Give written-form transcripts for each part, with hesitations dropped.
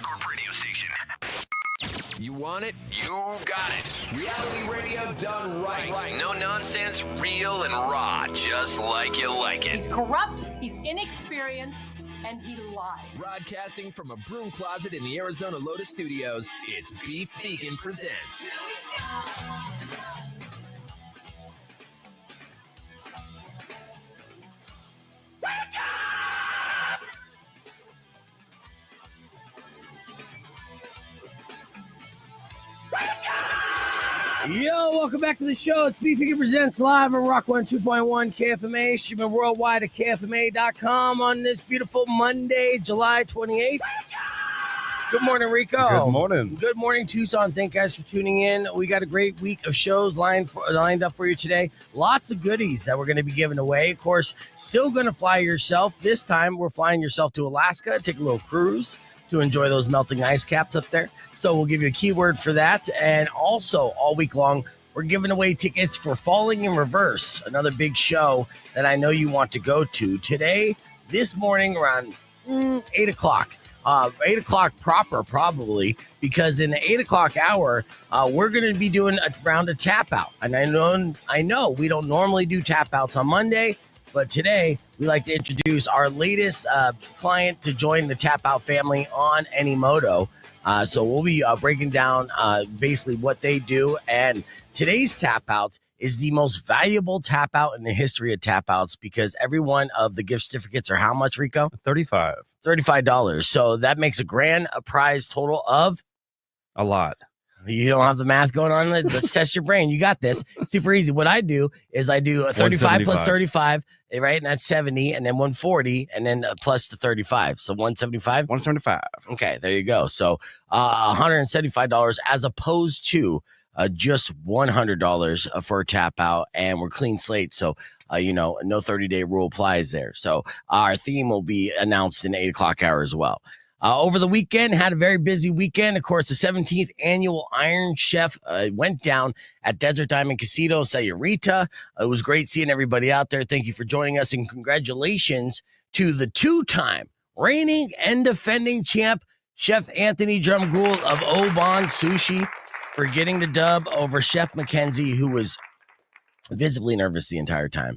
Corp radio station. You want it? You got it. Reality radio done right. No nonsense, real and raw, just like you like it. He's corrupt, he's inexperienced, and he lies. Broadcasting from a broom closet in the Arizona Lotus Studios, it's Beef Vegan Presents. Yo, welcome back to the show. It's Beef Vegan Presents live on Rock 102.1 KFMA, streaming worldwide at KFMA.com on this beautiful Monday, July 28th. Good morning, Rico. Good morning. Good morning, Tucson. Thank you guys for tuning in. We got a great week of shows lined up for you today. Lots of goodies that we're going to be giving away. Of course, still going to fly yourself. This time, we're flying yourself to Alaska, take a little cruise to enjoy those melting ice caps up there. So we'll give you a keyword for that. And also, all week long, we're giving away tickets for Falling in Reverse, another big show that I know you want to go to today, this morning around 8 o'clock. 8 o'clock proper, probably, because in the 8 o'clock hour, we're going to be doing a round of tap out. And I know we don't normally do tap outs on Monday, but today we like to introduce our latest client to join the tap out family, On Any Moto. So we'll be breaking down basically what they do. And today's tap out is the most valuable tap out in the history of tap outs, because every one of the gift certificates are how much, Rico? $35. So that makes a grand prize total of A lot. You don't have the math going on. Let's test your brain. You got this. Super easy. What I do is I do a 35 plus 35, right? And that's 70, and then 140, and then plus the 35. So 175? 175. Okay, there you go. So $175 as opposed to just $100 for a tap out, and we're clean slate. So, no 30-day rule applies there. So our theme will be announced in the 8 o'clock hour as well. Over the weekend, had a very busy weekend. Of course, the 17th annual Iron Chef went down at Desert Diamond Casino, Sayurita. It was great seeing everybody out there. Thank you for joining us, and congratulations to the two-time reigning and defending champ, Chef Anthony Drumgoole of Oban Sushi, for getting the dub over Chef Mackenzie, who was visibly nervous the entire time.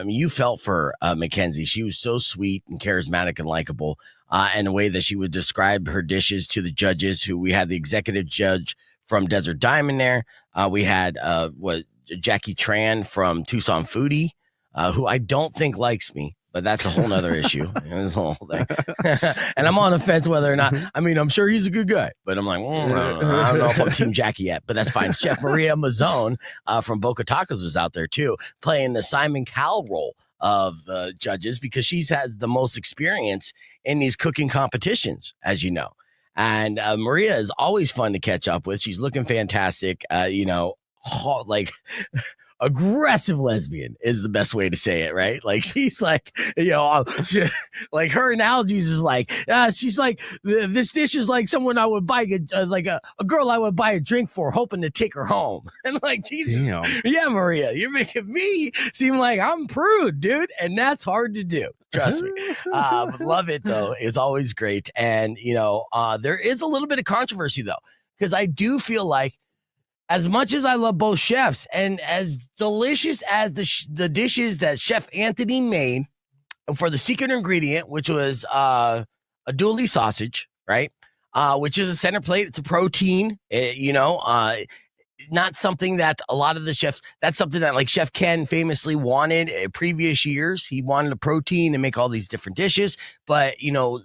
You felt for Mackenzie. She was so sweet and charismatic and likable. And the way that she would describe her dishes to the judges, who we had the executive judge from Desert Diamond there. We had Jackie Tran from Tucson Foodie, who I don't think likes me, but that's a whole nother issue. This whole thing. And I'm on the fence whether or not, I'm sure he's a good guy, but I'm like, I don't know if I'm Team Jackie yet, but that's fine. Chef Maria Mazzone from Boca Tacos was out there too, playing the Simon Cowell role of the judges, because she has the most experience in these cooking competitions, as you know. And Maria is always fun to catch up with. She's looking fantastic, like aggressive lesbian is the best way to say it, right? Like, she's like, like her analogies is like, she's like, this dish is like someone I would buy, like a girl I would buy a drink for, hoping to take her home. And like, Jesus, Damn. Yeah, Maria, you're making me seem like I'm prude, dude. And that's hard to do. Trust me. Love it, though. It's always great. And, there is a little bit of controversy, though, because I do feel like, as much as I love both chefs, and as delicious as the dishes that Chef Anthony made for the secret ingredient, which was a dually sausage, right? Which is a center plate. It's a protein, not something that a lot of the chefs, that's something that like Chef Ken famously wanted in previous years. He wanted a protein to make all these different dishes. But,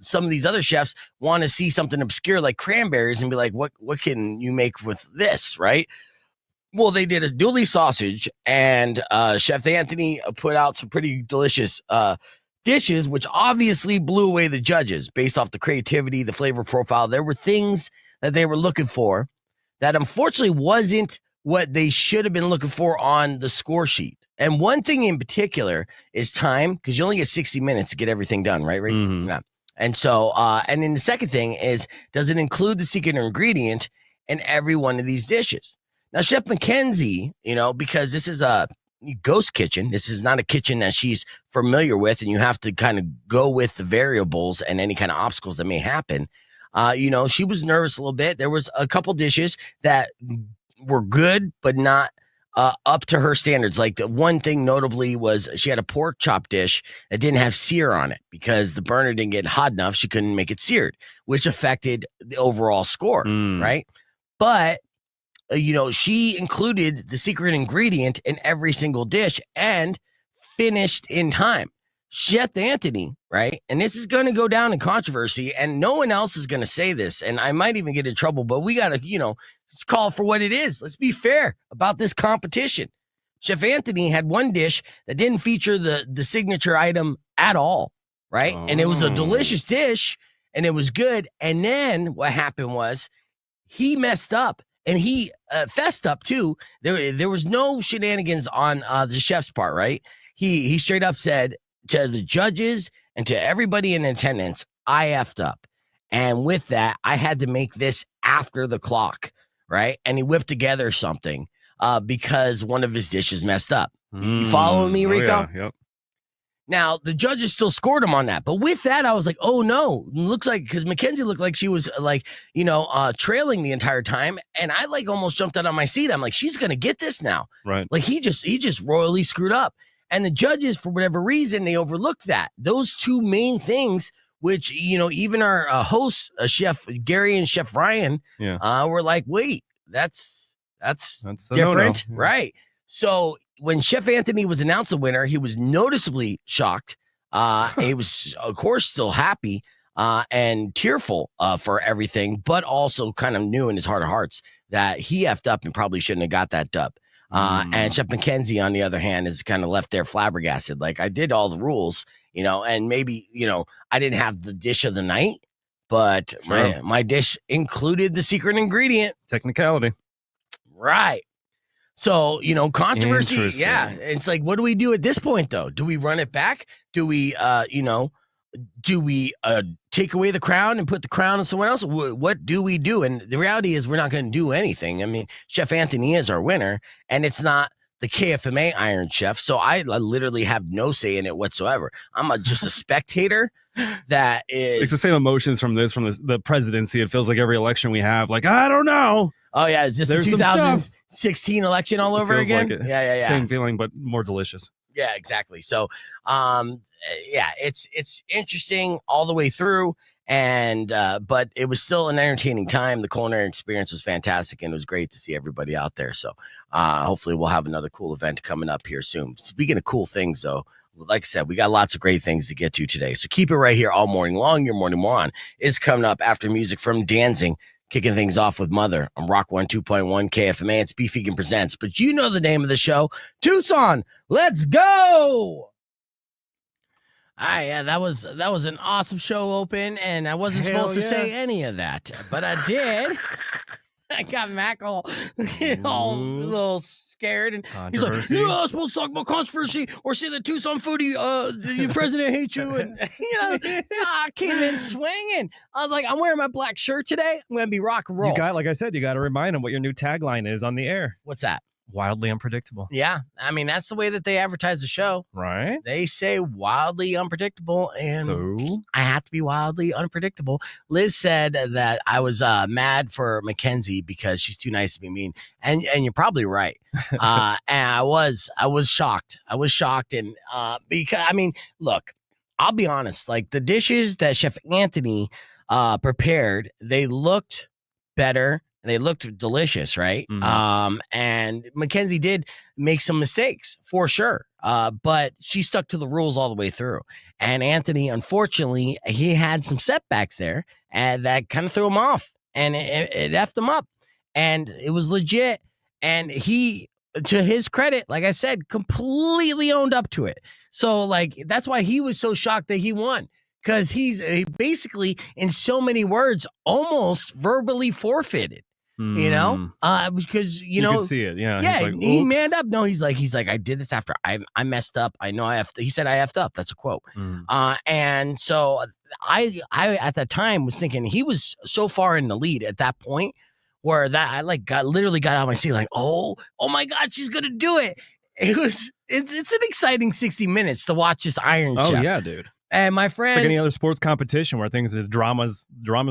some of these other chefs want to see something obscure like cranberries and be like, what can you make with this, right? Well, they did a dually sausage, and Chef Anthony put out some pretty delicious dishes, which obviously blew away the judges based off the creativity, the flavor profile. There were things that they were looking for that unfortunately wasn't what they should have been looking for on the score sheet. And one thing in particular is time, because you only get 60 minutes to get everything done, right? Mm-hmm. Yeah. And so, and then the second thing is, does it include the secret ingredient in every one of these dishes? Now, Chef Mackenzie, because this is a ghost kitchen, this is not a kitchen that she's familiar with, and you have to kind of go with the variables and any kind of obstacles that may happen. She was nervous a little bit. There was a couple dishes that were good, but not up to her standards. Like the one thing notably was she had a pork chop dish that didn't have sear on it because the burner didn't get hot enough. She couldn't make it seared, which affected the overall score, right? But, she included the secret ingredient in every single dish and finished in time. Chef Anthony, right? And this is going to go down in controversy, and no one else is going to say this, and I might even get in trouble, but we got to, let's call it for what it is. Let's be fair about this competition. Chef Anthony had one dish that didn't feature the signature item at all, right? And it was a delicious dish, and it was good. And then what happened was he messed up, and he fessed up too. There was no shenanigans on the chef's part, right? He straight up said to the judges and to everybody in attendance, I effed up. And with that, I had to make this after the clock, right? And he whipped together something because one of his dishes messed up. You following me, Rico? Yeah, yep. Now, the judges still scored him on that. But with that, I was like, oh, no. Looks like, because Mackenzie looked like she was trailing the entire time. And I almost jumped out of my seat. I'm like, she's going to get this now. Right. Like he just royally screwed up. And the judges, for whatever reason, they overlooked that. Those two main things, which, even our hosts, Chef Gary and Chef Ryan, were like, wait, that's different, right? So when Chef Anthony was announced the winner, he was noticeably shocked. He was, of course, still happy and tearful for everything, but also kind of knew in his heart of hearts that he effed up and probably shouldn't have got that dub. And Chef Mackenzie, on the other hand, is kind of left there flabbergasted. Like, I did all the rules, and maybe, I didn't have the dish of the night, but my dish included the secret ingredient. Technicality. Right. So, controversy. Yeah. It's like, what do we do at this point, though? Do we run it back? Do we, take away the crown and put the crown on someone else? What do we do? And the reality is we're not going to do anything. I mean, Chef Anthony is our winner, and it's not the KFMA Iron Chef. So I literally have no say in it whatsoever. I'm just a spectator that is. It's the same emotions from the presidency. It feels like every election we have, like, I don't know. Oh, yeah. It's just the 2016 election all over again. Like Yeah. Same feeling, but more delicious. Yeah, exactly. So, it's interesting all the way through, and but it was still an entertaining time. The culinary experience was fantastic, and it was great to see everybody out there. So, hopefully, we'll have another cool event coming up here soon. Speaking of cool things, though, like I said, we got lots of great things to get to today. So keep it right here all morning long. Your Morning Moron is coming up after music from Danzig. Kicking things off with Mother on Rock 102.1 KFMA. It's Beef Vegan Presents, but you know the name of the show, Tucson. Let's go! All right, yeah, that was an awesome show open, and I wasn't supposed to say any of that, but I did. I got Mac all a little scared, and he's like, "You're not supposed to talk about controversy or say that Tucson foodie, the president hates you." And I came in swinging. I was like, "I'm wearing my black shirt today. I'm gonna be rock and roll." Like I said, you got to remind him what your new tagline is on the air. What's that? Wildly unpredictable. Yeah, I mean that's the way that they advertise the show, right? They say wildly unpredictable, and so I have to be wildly unpredictable. Liz said that I was mad for Mackenzie because she's too nice to be mean, and you're probably right. And I was shocked. I was shocked, and because I mean, look, I'll be honest. Like the dishes that Chef Anthony prepared, they looked better. They looked delicious, right? Mm-hmm. And Mackenzie did make some mistakes for sure, but she stuck to the rules all the way through. And Anthony, unfortunately, he had some setbacks there, and that kind of threw him off, and it effed him up. And it was legit. And he, to his credit, like I said, completely owned up to it. So, like, that's why he was so shocked that he won. Because he basically, in so many words, almost verbally forfeited. Because you could see it, yeah. Yeah, like, he manned up. No, he's like, I did this after I messed up. I know I effed. He said I effed up. That's a quote. And so I at that time was thinking he was so far in the lead at that point where that I literally got out of my seat like, oh my God, she's gonna do it. It's an exciting 60 minutes to watch this Iron Chef. Oh yeah, dude. And my It's friend, like any other sports competition where things is drama's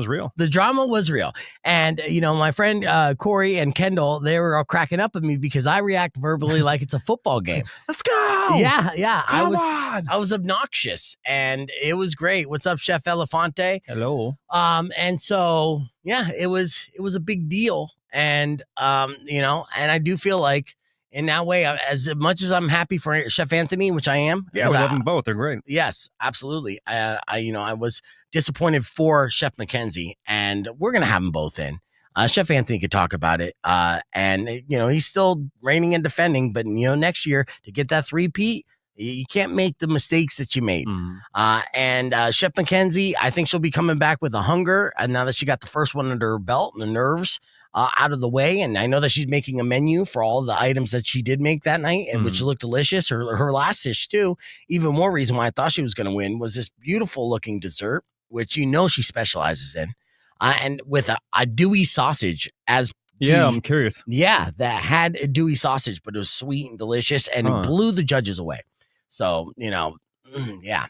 real. the drama was real. And, my friend Corey and Kendall, they were all cracking up at me because I react verbally like it's a football game. Let's go. Yeah. Come on. I was obnoxious and it was great. What's up, Chef Elefante? Hello. And so, yeah, it was a big deal. And, and I do feel like in that way, as much as I'm happy for Chef Anthony, which I am. Yeah, we love them both. They're great. Yes, absolutely. I was disappointed for Chef Mackenzie, and we're going to have them both in. Chef Anthony could talk about it. And he's still reigning and defending, but, next year to get that 3-peat, you can't make the mistakes that you made. And Chef Mackenzie, I think she'll be coming back with a hunger. And now that she got the first one under her belt and the nerves out of the way. And I know that she's making a menu for all the items that she did make that night, and which looked delicious. Her last dish too. Even more reason why I thought she was going to win was this beautiful looking dessert, which she specializes in. And with a Dewey sausage as I'm curious. Yeah, that had a Dewey sausage, but it was sweet and delicious and blew the judges away. So, yeah.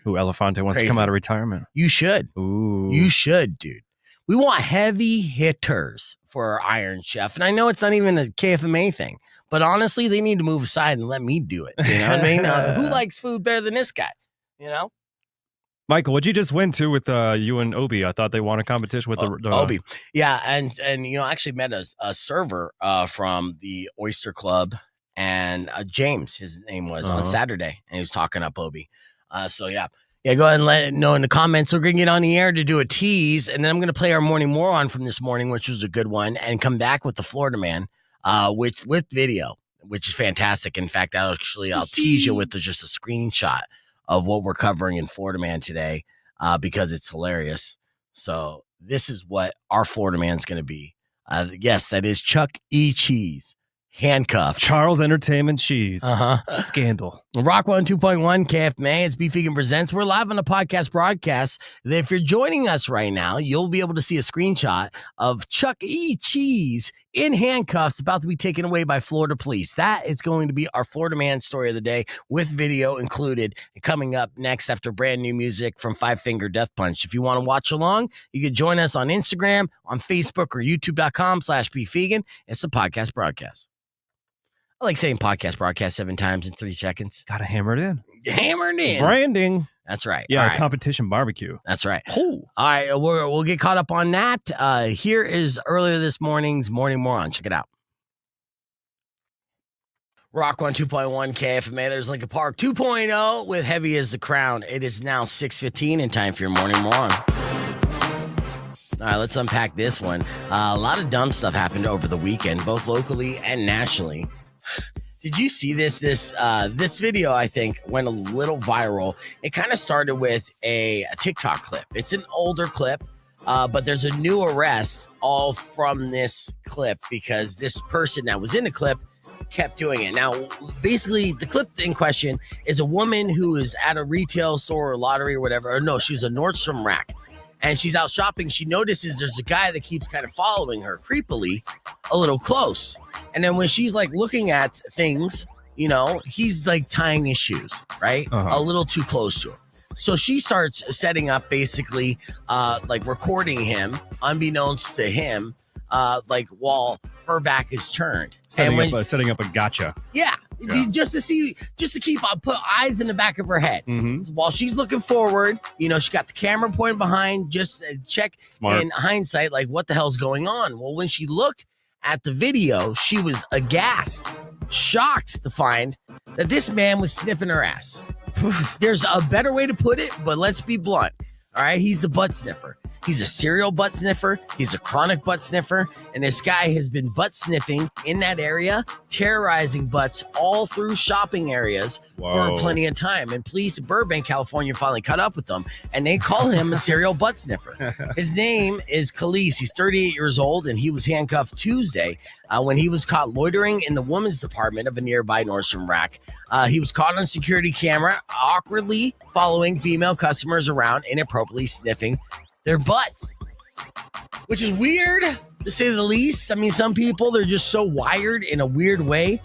Who Elefante wants to come out of retirement? You should. Ooh. You should, dude. We want heavy hitters for our Iron Chef. And I know it's not even a KFMA thing, but honestly, they need to move aside and let me do it. You know what I mean? Who likes food better than this guy? Michael, what'd you just win to with you and Obi? I thought they won a competition with the Obi. Yeah, and I actually met a server from the Oyster Club, and James, his name was, on Saturday, and he was talking up Obi. So yeah. Yeah, go ahead and let it know in the comments. We're going to get on the air to do a tease, and then I'm going to play our Morning Moron from this morning, which was a good one, and come back with the Florida Man, with video, which is fantastic. In fact, I'll tease you with just a screenshot of what we're covering in Florida Man today, because it's hilarious. So this is what our Florida Man's going to be. Yes, that is Chuck E. Cheese. Handcuffed. Charles Entertainment Cheese. Scandal. Rock 102.1 KFMA. It's Beef Vegan Presents. We're live on the podcast broadcast. If you're joining us right now, you'll be able to see a screenshot of Chuck E. Cheese in handcuffs about to be taken away by Florida police. That is going to be our Florida Man story of the day with video included, coming up next after brand new music from Five Finger Death Punch. If you want to watch along, you can join us on Instagram, on Facebook, or youtube.com/beefvegan. It's the podcast broadcast. I like saying podcast broadcast 7 times in 3 seconds. Gotta hammer it in. Hammered in. Branding. That's right. Yeah, All our right. competition barbecue. That's right. Oh. All right, we'll get caught up on that. Here is earlier this morning's Morning Moron. Check it out. Rock 102.1 KFMA. There's Lincoln Park 2.0 with Heavy as the Crown. It is now 6:15 and time for your Morning Moron. All right, let's unpack this one. A lot of dumb stuff happened over the weekend, both locally and nationally. Did you see this? This video, I think, went a little viral. It kind of started with a TikTok clip. It's an older clip, but there's a new arrest all from this clip because this person that was in the clip kept doing it. Now, basically, the clip in question is a woman who is at a retail store or lottery or whatever. Or no, she's a Nordstrom rack. And she's out shopping. She notices there's a guy that keeps kind of following her creepily a little close. And then when she's like looking at things, he's like tying his shoes, right? A little too close to him. So she starts setting up basically like recording him unbeknownst to him, like while her back is turned. Setting up a gotcha. Yeah. Just to keep put eyes in the back of her head while she's looking forward. She got the camera pointing behind, just check in hindsight, like what the hell's going on. Well, when she looked at the video, she was aghast, shocked to find that this man was sniffing her ass. There's a better way to put it, but let's be blunt. All right, he's a butt sniffer. He's a serial butt sniffer. He's a chronic butt sniffer. And this guy has been butt sniffing in that area, terrorizing butts all through shopping areas for plenty of time. And police in Burbank, California finally caught up with him, and they call him a serial butt sniffer. His name is Khalees. He's 38 years old, and he was handcuffed Tuesday when he was caught loitering in the women's department of a nearby Nordstrom rack. He was caught on security camera, awkwardly following female customers around, inappropriately sniffing their butts, which is weird to say the least. I mean, some people, they're just so wired in a weird way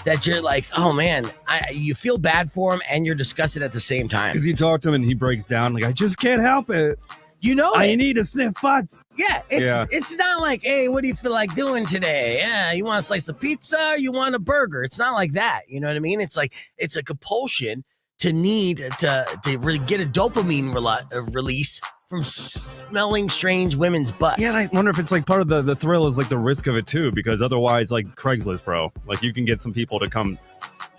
that you're like, oh man, you feel bad for him and you're disgusted at the same time. Because you talk to him and he breaks down like, I just can't help it. You know, I need to sniff butts. Yeah, it's not like, hey, what do you feel like doing today? Yeah, you want a slice of pizza? Or you want a burger? It's not like that. You know what I mean? It's like it's a compulsion to need to really get a dopamine release from smelling strange women's butts. Yeah, I wonder if it's like part of the thrill is like the risk of it too, because otherwise, like Craigslist, bro, like you can get some people to come.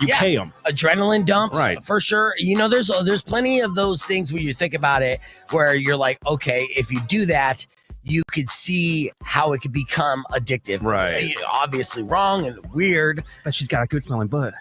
You pay them. Adrenaline dumps, right? For sure. You know, there's plenty of those things when you think about it, where you're like, okay, if you do that, you could see how it could become addictive. Right. Obviously wrong and weird. But she's got a good smelling butt.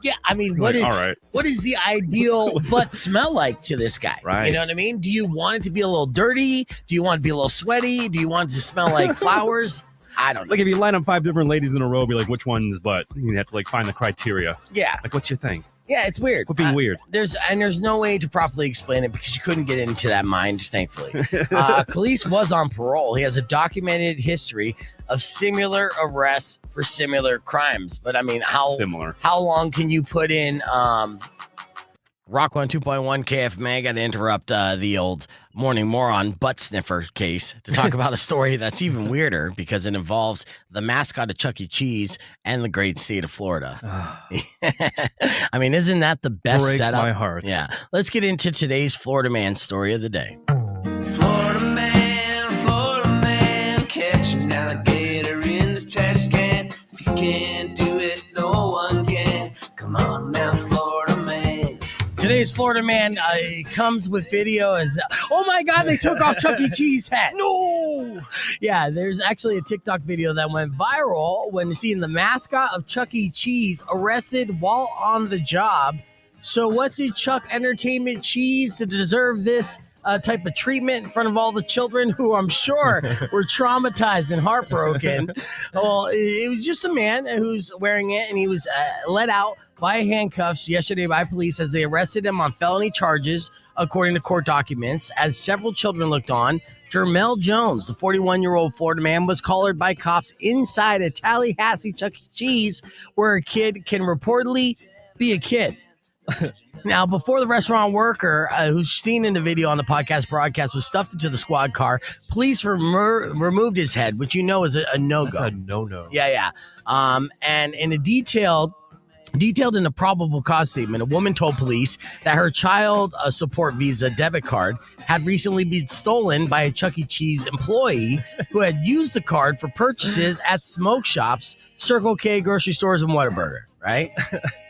Yeah, I mean, what is the ideal butt smell like to this guy? Right. You know what I mean? Do you want it to be a little dirty? Do you want it to be a little sweaty? Do you want it to smell like flowers? I don't know. Like if you line up 5 different ladies in a row, be like, which one's butt? You have to like find the criteria. Yeah. Like, what's your thing? Yeah, it's weird. Quit being weird. There's no way to properly explain it because you couldn't get into that mind, thankfully. Khalees was on parole. He has a documented history of similar arrests for similar crimes. But I mean, how long can you put in Rock 102.1 KFMA? I got to interrupt the old Morning Moron butt sniffer case to talk about a story that's even weirder because it involves the mascot of Chuck E. Cheese and the great state of Florida. I mean, isn't that the best Breaks setup? my heart. Yeah. Let's get into today's Florida Man story of the day. Florida man, catch an alligator in the trash can. If you can't do it, no one can. Come on now, Florida man. Today's Florida Man comes with video as, oh my God, they took off Chuck E. Cheese hat. No. Yeah, there's actually a TikTok video that went viral when seeing the mascot of Chuck E. Cheese arrested while on the job. So what did Chuck Entertainment Cheese to deserve this type of treatment in front of all the children who I'm sure were traumatized and heartbroken? Well, it was just a man who's wearing it, and he was let out by handcuffs yesterday by police as they arrested him on felony charges, according to court documents. As several children looked on, Jermel Jones, the 41-year-old Florida man, was collared by cops inside a Tallahassee Chuck E. Cheese, where a kid can reportedly be a kid. Now, before the restaurant worker, who's seen in the video on the podcast broadcast, was stuffed into the squad car, police removed his head, which you know is a no-go. That's a no-no. Yeah. And in a detailed in a probable cause statement, a woman told police that her child support visa debit card had recently been stolen by a Chuck E. Cheese employee who had used the card for purchases at smoke shops, Circle K, grocery stores, and Whataburger, right?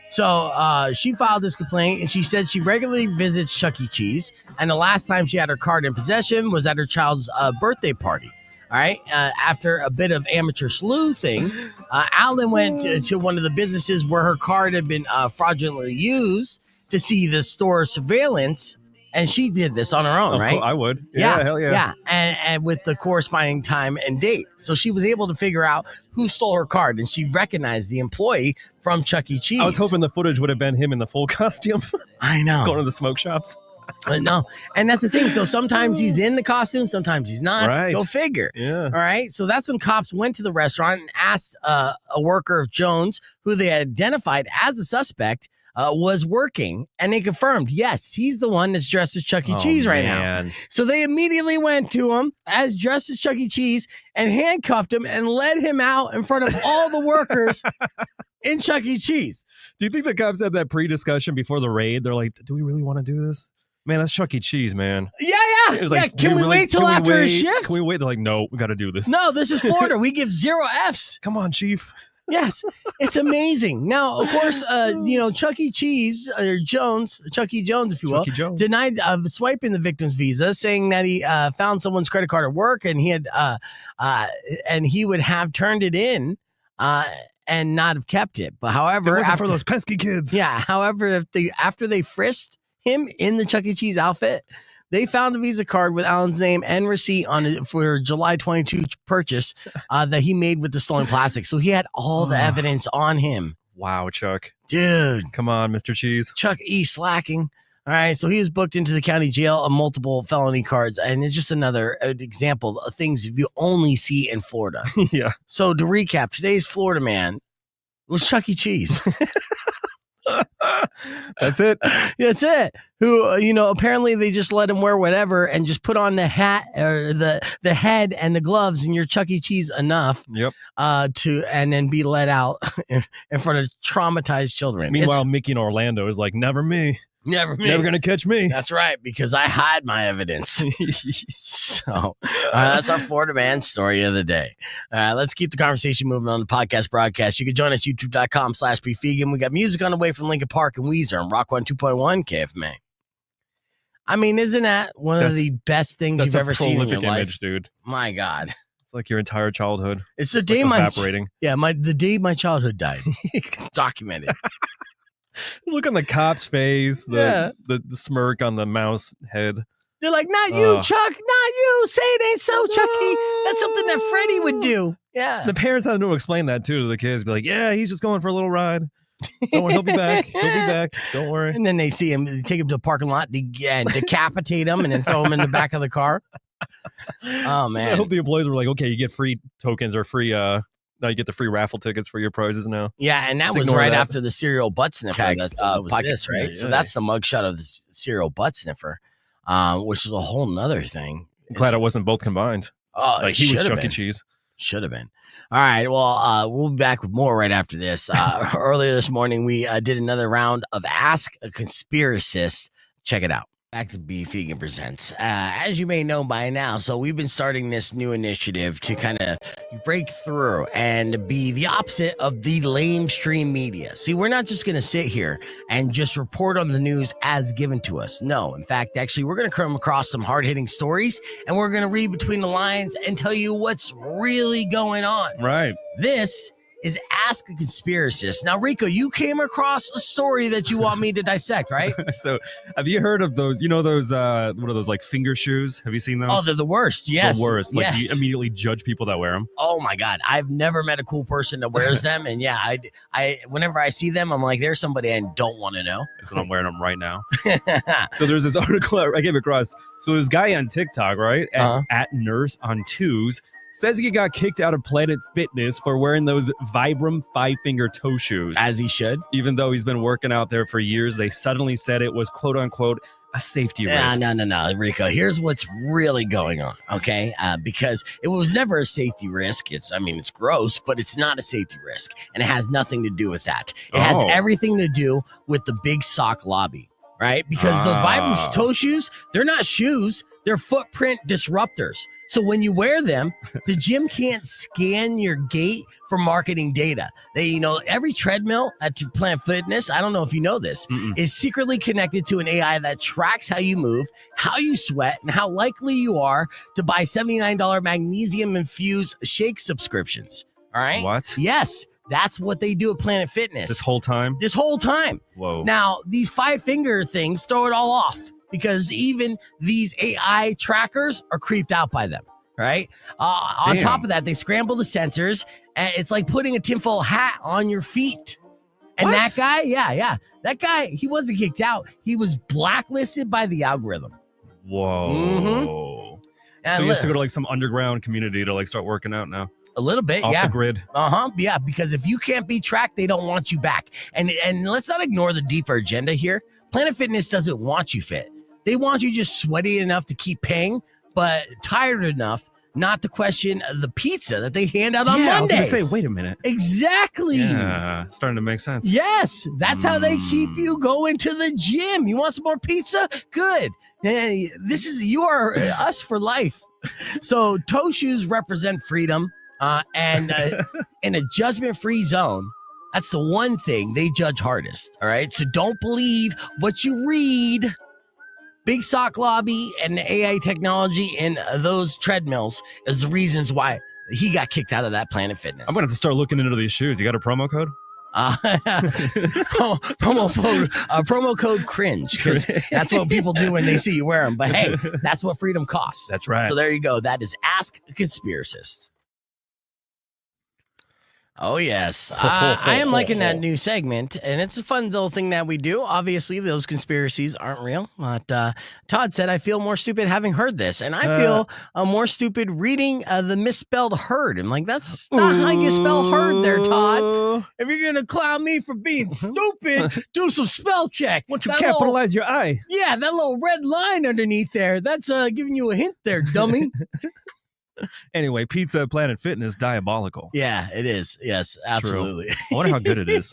So she filed this complaint, and she said she regularly visits Chuck E. Cheese, and the last time she had her card in possession was at her child's birthday party. All right. After a bit of amateur sleuthing, Alan went to one of the businesses where her card had been fraudulently used to see the store surveillance. And she did this on her own, right? I would. Yeah, hell yeah. And with the corresponding time and date. So she was able to figure out who stole her card, and she recognized the employee from Chuck E. Cheese. I was hoping the footage would have been him in the full costume. I know. Going to the smoke shops. No, and that's the thing. So sometimes he's in the costume, sometimes he's not. Right. Go figure. Yeah. All right. So that's when cops went to the restaurant and asked a worker of Jones, who they identified as a suspect, was working, and they confirmed, yes, he's the one that's dressed as Chuck E. Cheese right now. So they immediately went to him as dressed as Chuck E. Cheese and handcuffed him and led him out in front of all the workers in Chuck E. Cheese. Do you think the cops had that pre-discussion before the raid? They're like, do we really want to do this? Man, that's Chuck E. Cheese, man. Yeah. Like, Can we wait till after his shift? Can we wait? They're like, no, we got to do this. No, this is Florida. We give 0 Fs. Come on, Chief. Yes, it's amazing. Now, of course, Chuck E. Cheese, or Jones, Chuck E. Jones, if you will, denied swiping the victim's visa, saying that he found someone's credit card at work, and he had and he would have turned it in and not have kept it. But however, it wasn't for those pesky kids. Yeah. However, after they frisked him in the Chuck E. Cheese outfit, they found a Visa card with Alan's name and receipt on it for July 22 purchase that he made with the stolen plastic. So he had all the evidence on him. Wow, Chuck. Dude. Come on, Mr. Cheese. Chuck E. slacking. All right. So he was booked into the county jail on multiple felony cards. And it's just another example of things you only see in Florida. Yeah. So to recap, today's Florida Man was Chuck E. Cheese. That's it. That's it. Who, apparently they just let him wear whatever and just put on the hat or the head and the gloves, and you're Chuck E. Cheese enough. Yep. And then be let out in front of traumatized children. Meanwhile, Mickey in Orlando is like, never me. Never me. Never gonna catch me. That's right, because I hide my evidence. So that's our Florida man story of the day. Let's keep the conversation moving on the podcast broadcast. You can join us, youtube.com/bevegan. We got music on the way from Linkin Park and Weezer on Rock 102.1 KFMA. I mean, isn't that one of the best things you've ever seen in your life? Image, dude. My God. It's like your entire childhood. It's the day evaporating. The day my childhood died. Documented. Look on the cop's face, the smirk on the mouse head. They're like, not you, Chuck, not you. Say it ain't so, Chucky. That's something that Freddie would do. Yeah. The parents have to explain that too to the kids. Be like, yeah, he's just going for a little ride. Don't worry, he'll be back. He'll be back. Don't worry. And then they see him, they take him to a parking lot and decapitate him and then throw him in the back of the car. Oh, man. I hope the employees were like, okay, you get free tokens or free now you get the free raffle tickets for your prizes now. Yeah, and that Just was ignore right that. after the cereal butt sniffer. That was this, right? Yeah. So that's the mugshot of the cereal butt sniffer, which is a whole nother thing. I'm glad it wasn't both combined. Oh, Like he was Chuck E. Cheese. Should have been. All right. Well, we'll be back with more right after this. Earlier this morning, we did another round of Ask a Conspiracist. Check it out. Back to Be Vegan Presents. As you may know by now, so we've been starting this new initiative to kind of break through and be the opposite of the lamestream media. See, we're not just going to sit here and just report on the news as given to us. No, in fact, actually, we're going to come across some hard-hitting stories, and we're going to read between the lines and tell you what's really going on. Right. This is Ask a Conspiracist. Now, Rico, you came across a story that you want me to dissect, right? So, have you heard of those? You know those? What are those, like finger shoes? Have you seen those? Oh, they're the worst. Yes, the worst. Like yes. you immediately judge people that wear them. Oh my God, I've never met a cool person that wears them, and yeah, I whenever I see them, I'm like, there's somebody I don't want to know. So I'm wearing them right now. So there's this article I came across. So there's this guy on TikTok, right? At Nurse on Twos. Says he got kicked out of Planet Fitness for wearing those Vibram 5-finger toe shoes. As he should. Even though he's been working out there for years, they suddenly said it was quote unquote a safety risk. No, Rico. Here's what's really going on, okay? Because it was never a safety risk. It's gross, but it's not a safety risk, and it has nothing to do with that. It has everything to do with the big sock lobby, right? Because those Vibram toe shoes, they're not shoes, they're footprint disruptors. So when you wear them, the gym can't scan your gait for marketing data. They, every treadmill at Planet Fitness, I don't know if you know this, is secretly connected to an AI that tracks how you move, how you sweat, and how likely you are to buy $79 magnesium-infused shake subscriptions. All right? What? Yes. That's what they do at Planet Fitness. This whole time? This whole time. Whoa. Now, these 5-finger things throw it all off, because even these AI trackers are creeped out by them, right? On top of that, they scramble the sensors, and it's like putting a tinfoil hat on your feet. And that guy, that guy, he wasn't kicked out. He was blacklisted by the algorithm. Whoa. Mm-hmm. So you have to go to like some underground community to like start working out now. A little bit, Off the grid. Yeah, because if you can't be tracked, they don't want you back. And let's not ignore the deeper agenda here. Planet Fitness doesn't want you fit. They want you just sweaty enough to keep paying, but tired enough not to question the pizza that they hand out on Mondays. I was going to say, wait a minute. Exactly. Yeah, starting to make sense. Yes, that's how they keep you going to the gym. You want some more pizza? Good. Hey, you are us for life. So toe shoes represent freedom, and in a judgment-free zone, that's the one thing they judge hardest. All right. So don't believe what you read. Big sock lobby and the AI technology in those treadmills is the reasons why he got kicked out of that Planet Fitness. I'm going to have to start looking into these shoes. You got a promo code? Promo code cringe, because that's what people do when they see you wear them. But hey, that's what freedom costs. That's right. So there you go. That is Ask a Conspiracist. Oh, yes. I am liking that new segment, and it's a fun little thing that we do. Obviously, those conspiracies aren't real. But Todd said, I feel more stupid having heard this, and I feel more stupid reading the misspelled herd. I'm like, that's not how you spell herd there, Todd. If you're going to clown me for being stupid, do some spell check. Why don't you capitalize your I? Yeah, that little red line underneath there, that's giving you a hint there, dummy. Anyway, Pizza Planet Fitness, diabolical. Yeah, it is. Yes, absolutely. I wonder how good it is.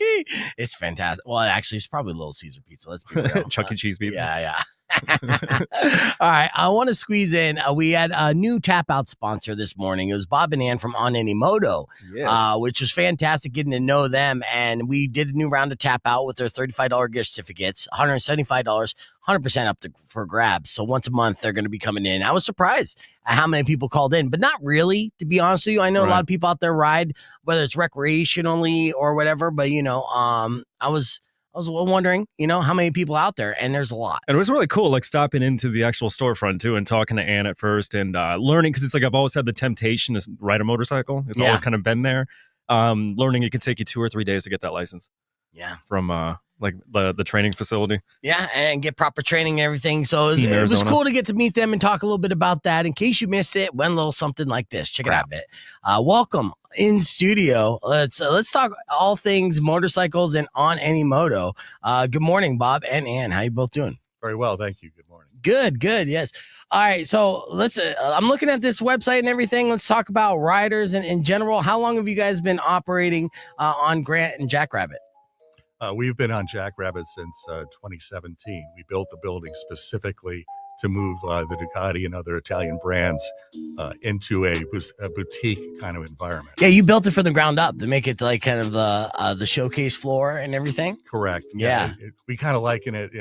It's fantastic. Well, actually, it's probably Little Caesar pizza. Let's be real. Chuck E. Cheese pizza. Yeah. All right. I want to squeeze in. We had a new tap out sponsor this morning. It was Bob and Ann from On Any Moto, which was fantastic getting to know them. And we did a new round of tap out with their $35 gift certificates, $175, 100% up for grabs. So once a month, they're going to be coming in. I was surprised at how many people called in, but not really, to be honest with you. I know a lot of people out there ride, whether it's recreationally or whatever, but I was wondering, how many people out there, and there's a lot. And it was really cool, like stopping into the actual storefront too and talking to Ann at first and learning, because it's like I've always had the temptation to ride a motorcycle. It's always kind of been there. Learning it could take you 2 or 3 days to get that license. Yeah. From like the training facility. Yeah, and get proper training and everything. So it was cool to get to meet them and talk a little bit about that. In case you missed it, went a little something like this. Check it out a bit. Welcome in studio. Let's talk all things motorcycles and On Any Moto. Good morning, Bob and Ann. How you both doing? Very well, thank you. Good morning. Good. Yes. All right. So let's. I'm looking at this website and everything. Let's talk about riders and in general. How long have you guys been operating on Grant and Jackrabbit? We've been on Jackrabbit since 2017. We built the building specifically to move the Ducati and other Italian brands into a boutique kind of environment. Yeah, you built it from the ground up to make it like kind of the showcase floor and everything. Correct. Yeah. We kind of liken it,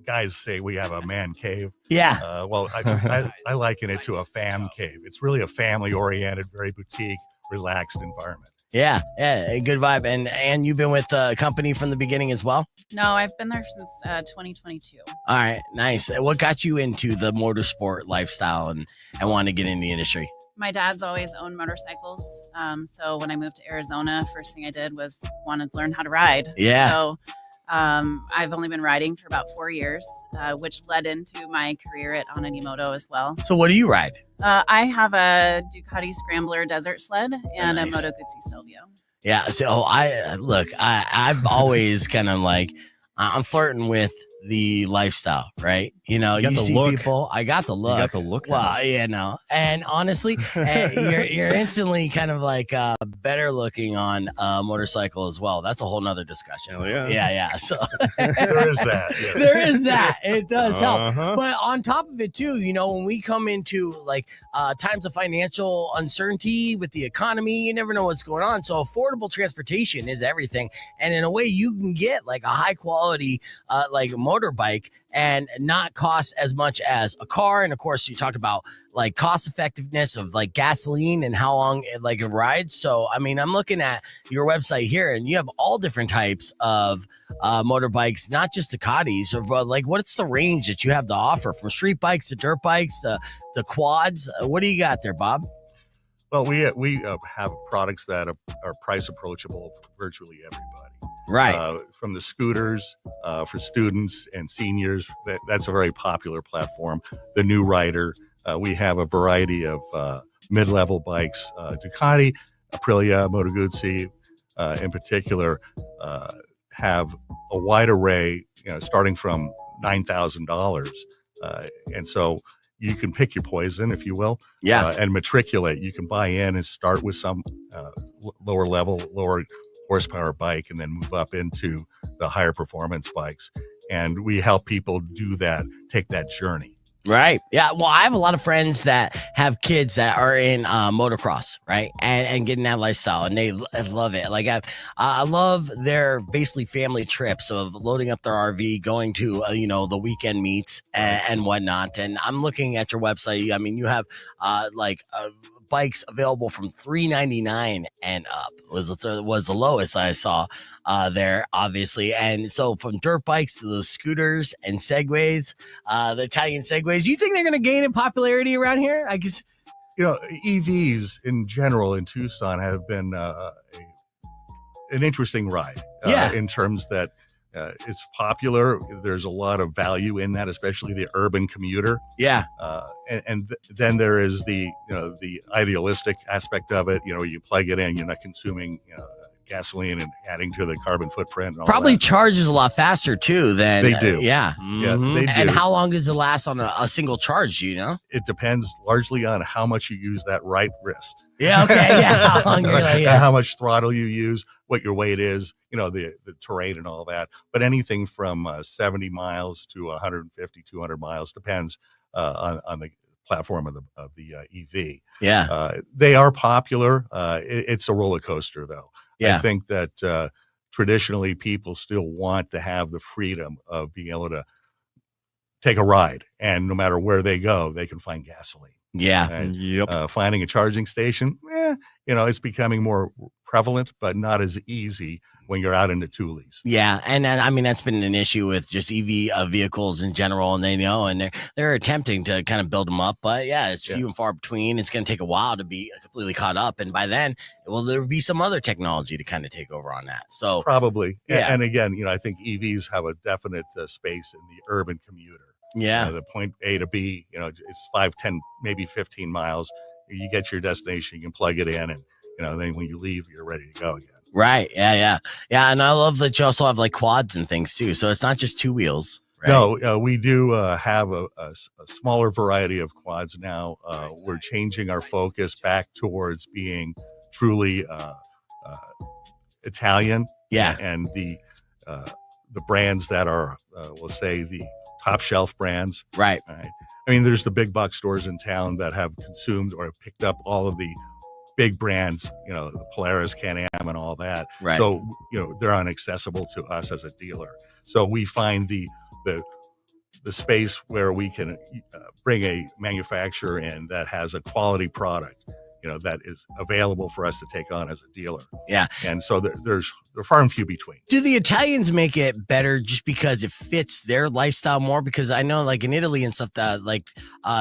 guys say we have a man cave. Yeah. Well, I liken it to a fam cave. It's really a family-oriented, very boutique, relaxed environment. Yeah, a good vibe. And you've been with the company from the beginning as well? No, I've been there since 2022. All right, nice. What got you into the motorsport lifestyle and wanted to get in the industry? My dad's always owned motorcycles. So when I moved to Arizona, first thing I did was wanted to learn how to ride. Yeah. So I've only been riding for about 4 years, which led into my career at On Any Moto as well. So what do you ride? I have a Ducati Scrambler desert sled and a Moto Guzzi Stelvio. Yeah. So I've always kind of like, I'm flirting with the lifestyle, right? You see look. people. I got the look. You got the look. Well, no. And honestly, you're instantly kind of like better looking on a motorcycle as well. That's a whole nother discussion. Oh, yeah. Yeah. So There is that. Yeah. there is that. It does help. But on top of it too, when we come into like times of financial uncertainty with the economy, you never know what's going on. So affordable transportation is everything. And in a way, you can get like a high quality like motorbike and not cost as much as a car. And of course, you talk about like cost effectiveness of like gasoline and how long it rides. So I'm looking at your website here, and you have all different types of motorbikes, not just Ducatis. Or like, what's the range that you have to offer, from street bikes to dirt bikes to the quads? What do you got there, Bob? Well, we have products that are price approachable for virtually everybody. Right. From the scooters for students and seniors, that's a very popular platform. The new rider, we have a variety of mid-level bikes. Ducati, Aprilia, Moto Guzzi, in particular, have a wide array, starting from $9,000, and so you can pick your poison, if you will, and matriculate. You can buy in and start with some lower horsepower bike and then move up into the higher performance bikes. And we help people do that, take that journey. Right. Yeah. Well, I have a lot of friends that have kids that are in motocross, right? And getting that lifestyle, and they love it. Like I love their basically family trips of loading up their RV, going to, the weekend meets and whatnot. And I'm looking at your website. You have bikes available from $399 and up was the lowest I saw there, obviously. And so from dirt bikes to those scooters and segways, the Italian segways, do you think they're going to gain in popularity around here? I guess, EVs in general in Tucson have been a an interesting ride. Yeah. In terms that it's popular. There's a lot of value in that, especially the urban commuter. Yeah. Then there is the idealistic aspect of it. You plug it in, you're not consuming gasoline and adding to the carbon footprint. And all Probably that. charges a lot faster too than They do. Yeah. Yeah, they do. And how long does it last on a single charge? Do you know? It depends largely on how much you use that right wrist. Yeah. Okay. Yeah. How long you're like, yeah. How much throttle you use, what your weight is, the terrain and all that. But anything from 70 miles to 150, 200 miles depends on the platform of the EV. Yeah. They are popular. It's a roller coaster, though. Yeah. I think that traditionally people still want to have the freedom of being able to take a ride, and no matter where they go, they can find gasoline. Yeah. And, Yep. finding a charging station, it's becoming more prevalent, but not as easy when you're out in the Tules. Yeah, and I mean that's been an issue with just EV vehicles in general, and and they're attempting to kind of build them up, but it's few and far between. It's going to take a while to be completely caught up, and by then, there'll be some other technology to kind of take over on that. So Probably, Yeah. And again, I think EVs have a definite space in the urban commuter. yeah, The point A to B, it's 5, 10, maybe 15 miles. You get your destination, you can plug it in, and then when you leave, you're ready to go again. right, yeah, and I love that you also have like quads and things too. So it's not just two wheels. Right? No, we do have a smaller variety of quads now. We're changing our focus back towards being truly Italian. Yeah. And the brands that are, we'll say, the top shelf brands. Right. Right. I mean, there's the big box stores in town that have consumed or picked up all of the big brands, the Polaris, Can-Am, and all that. Right. So, they're inaccessible to us as a dealer. So we find the space where we can bring a manufacturer in that has a quality product, that is available for us to take on as a dealer. Yeah. And so they're far and few between. Do the Italians make it better just because it fits their lifestyle more? Because I know like in Italy and stuff that like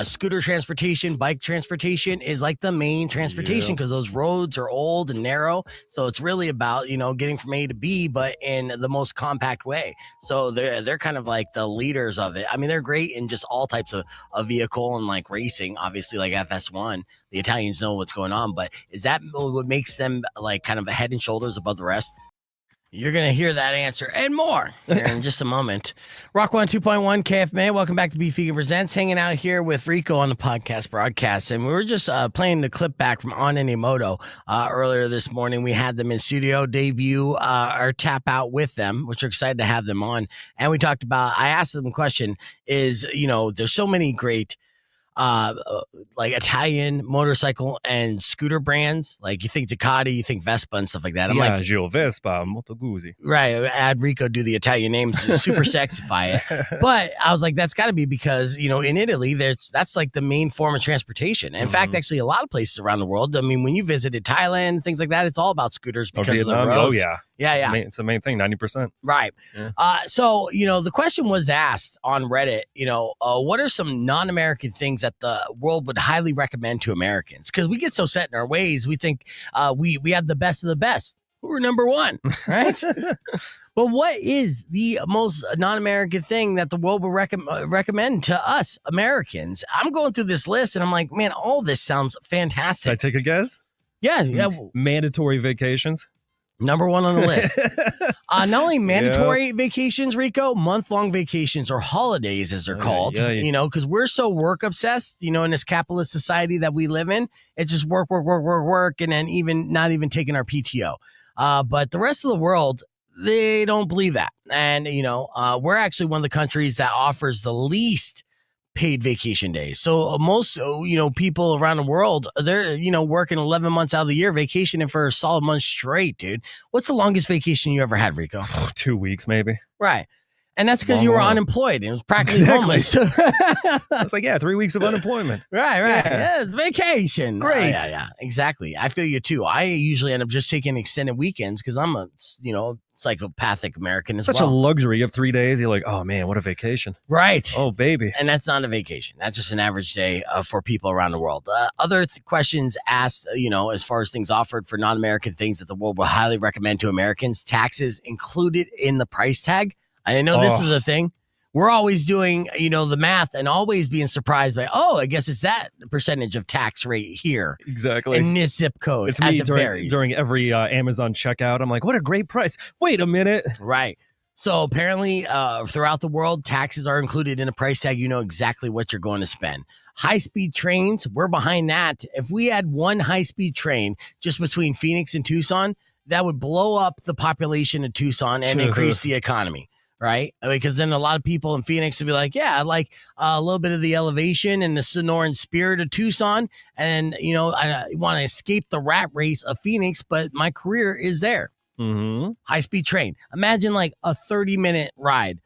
scooter transportation, bike transportation is like the main transportation because those roads are old and narrow. So it's really about, getting from A to B, but in the most compact way. So they're kind of like the leaders of it. I mean, they're great in just all types of vehicle and like racing, obviously like FS1. The Italians know what's going on, but is that what makes them like kind of head and shoulders above the rest? You're going to hear that answer and more here in just a moment. Rock 102.1 KFMA. Welcome back to Beef Vegan Presents. Hanging out here with Rico on the podcast broadcast. And we were just playing the clip back from On Any Moto earlier this morning. We had them in studio debut our tap out with them, which we're excited to have them on. And we talked about, I asked them a question is, there's so many great like Italian motorcycle and scooter brands. Like you think Ducati, you think Vespa and stuff like that. I'm like, Gio Vespa, Moto Guzzi. right. Add Rico, do the Italian names, super sexify it. But I was like, that's got to be because, in Italy, that's like the main form of transportation. And in fact, actually, a lot of places around the world, I mean, when you visited Thailand, things like that, it's all about scooters because of the roads. Oh, yeah. Yeah. It's the main thing, 90%. Right. Yeah. So, the question was asked on Reddit, what are some non-American things that the world would highly recommend to Americans? Because we get so set in our ways, we think we have the best of the best. We're number one, right? But what is the most non-American thing that the world will recommend to us Americans? I'm going through this list and I'm like, man, all this sounds fantastic. Can I take a guess? Yeah. Mandatory vacations. Number one on the list. Not only mandatory vacations, Rico, month-long vacations or holidays, as they're called, because we're so work obsessed, in this capitalist society that we live in. It's just work, and then not even taking our PTO. But the rest of the world, they don't believe that. And, we're actually one of the countries that offers the least paid vacation days. So most, people around the world, they're, working 11 months out of the year, vacationing for a solid month straight, dude. What's the longest vacation you ever had, Rico? 2 weeks, maybe. Right. And that's because Long you were while. unemployed and it was practically Exactly. homeless. It's like, yeah, 3 weeks of unemployment. Right. Yeah. Yeah, it's vacation. Great. Yeah, exactly. I feel you too. I usually end up just taking extended weekends because I'm a, psychopathic American as Such a well. luxury. You have 3 days. You're like, oh man, what a vacation. Right. Oh baby. And that's not a vacation. That's just an average day for people around the world. Other questions asked, as far as things offered for non-American things that the world will highly recommend to Americans, taxes included in the price tag. I know this is a thing. We're always doing, the math and always being surprised by, I guess it's that percentage of tax rate here Exactly. in this zip code. It's as me it varies. during every Amazon checkout. I'm like, what a great price. Wait a minute. Right. So apparently throughout the world, taxes are included in a price tag. You know exactly what you're going to spend. High-speed trains, we're behind that. If we had one high-speed train just between Phoenix and Tucson, that would blow up the population of Tucson and increase the economy. Right? Because then a lot of people in Phoenix would be like, yeah, I like a little bit of the elevation and the Sonoran spirit of Tucson. And, I want to escape the rat race of Phoenix, but my career is there. Mm-hmm. High-speed train. Imagine like a 30-minute ride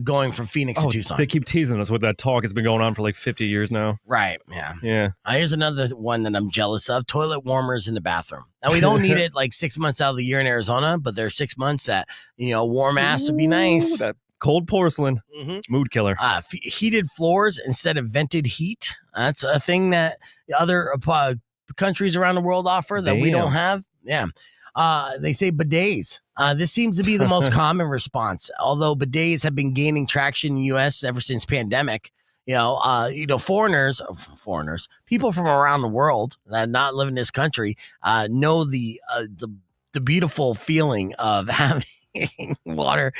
going from Phoenix to Tucson. They keep teasing us with that talk. It's been going on for like 50 years now. Right. Yeah. Yeah. Here's another one that I'm jealous of. Toilet warmers in the bathroom. Now, we don't need it like 6 months out of the year in Arizona, but there's 6 months that, warm ass would be nice. Ooh, that cold porcelain. Mood killer. Heated floors instead of vented heat. That's a thing that other countries around the world offer that we don't have. Yeah. They say bidets. This seems to be the most common response. Although bidets have been gaining traction in the U.S. ever since pandemic, foreigners, people from around the world that not live in this country, know the beautiful feeling of having water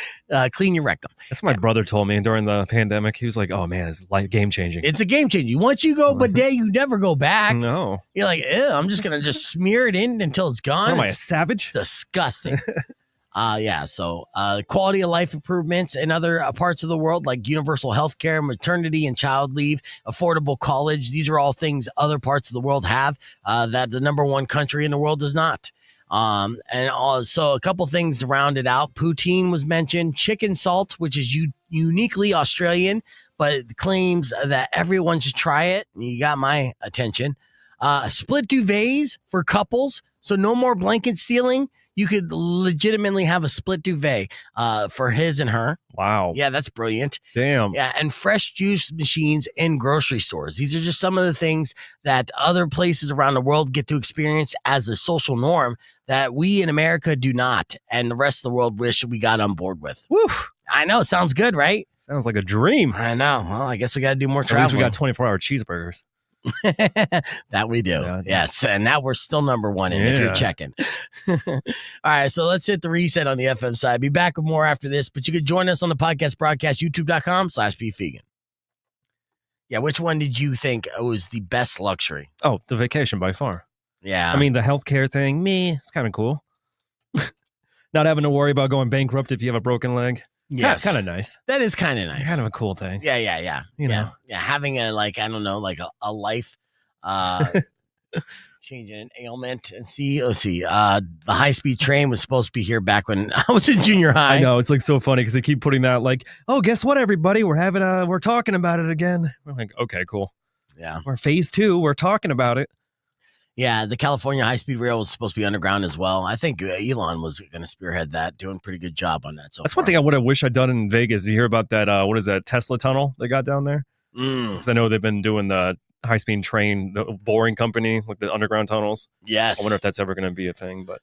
clean your rectum. That's what my brother told me during the pandemic. He was like, oh man, it's like game changing. It's a game changer. Once you go bidet, you never go back. No. You're like, ew, I'm just going to just smear it in until it's gone. Am I a savage? Disgusting. So quality of life improvements in other parts of the world, like universal health care, maternity and child leave, affordable college. These are all things other parts of the world have that the number one country in the world does not. And also a couple things to round it out. Poutine was mentioned, chicken salt, which is uniquely Australian, but claims that everyone should try it. You got my attention. Split duvets for couples. So no more blanket stealing. You could legitimately have a split duvet for his and her. Wow. Yeah, that's brilliant. Damn. Yeah, and fresh juice machines in grocery stores. These are just some of the things that other places around the world get to experience as a social norm that we in America do not, and the rest of the world wish we got on board with. Woo. I know, sounds good, right? Sounds like a dream. I know. Well, I guess we got to do more At least we traveling. got 24-hour cheeseburgers. That we do. Yeah. Yes. And now we're still number one in if you're Yeah. checking. All right. So let's hit the reset on the FM side. Be back with more after this, but you can join us on the podcast broadcast, youtube.com/beefvegan. Yeah. Which one did you think was the best luxury? Oh, the vacation by far. Yeah. I mean, the healthcare thing, it's kind of cool. Not having to worry about going bankrupt if you have a broken leg. yes. Kind of nice. That is kind of nice. Kind of a cool thing. Yeah. You know. Yeah. Having a, a life, change an ailment and let's see. The high-speed train was supposed to be here back when I was in junior high. I know, it's like so funny because they keep putting that like, oh, guess what, everybody? We're talking about it again. We're like, okay, cool. Yeah. We're phase 2. We're talking about it. Yeah, the California high-speed rail was supposed to be underground as well. I think Elon was going to spearhead that, doing a pretty good job on that. So That's one thing I would have wished I'd done in Vegas. You hear about that? What is that Tesla tunnel they got down there? Because I know they've been doing the high-speed train, the boring company with the underground tunnels. Yes. I wonder if that's ever going to be a thing, but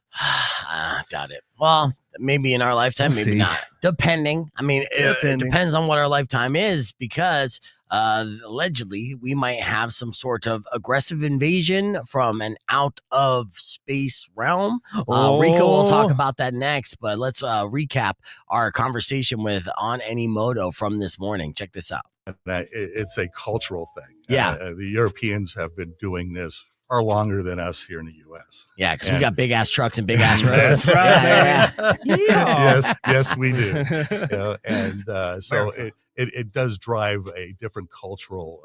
doubt it. Well, maybe in our lifetime, We'll maybe see. not. Depending. I mean, it depends on what our lifetime is, because allegedly we might have some sort of aggressive invasion from an out of space realm. Rico will talk about that next, but let's recap our conversation with On Any Moto from this morning. Check this out. It's a cultural thing. Yeah. The Europeans have been doing this far longer than us here in the U.S. Yeah, because we And- got big ass trucks and big ass roads. That's right. Yeah. yes, we do. And so it does drive a different cultural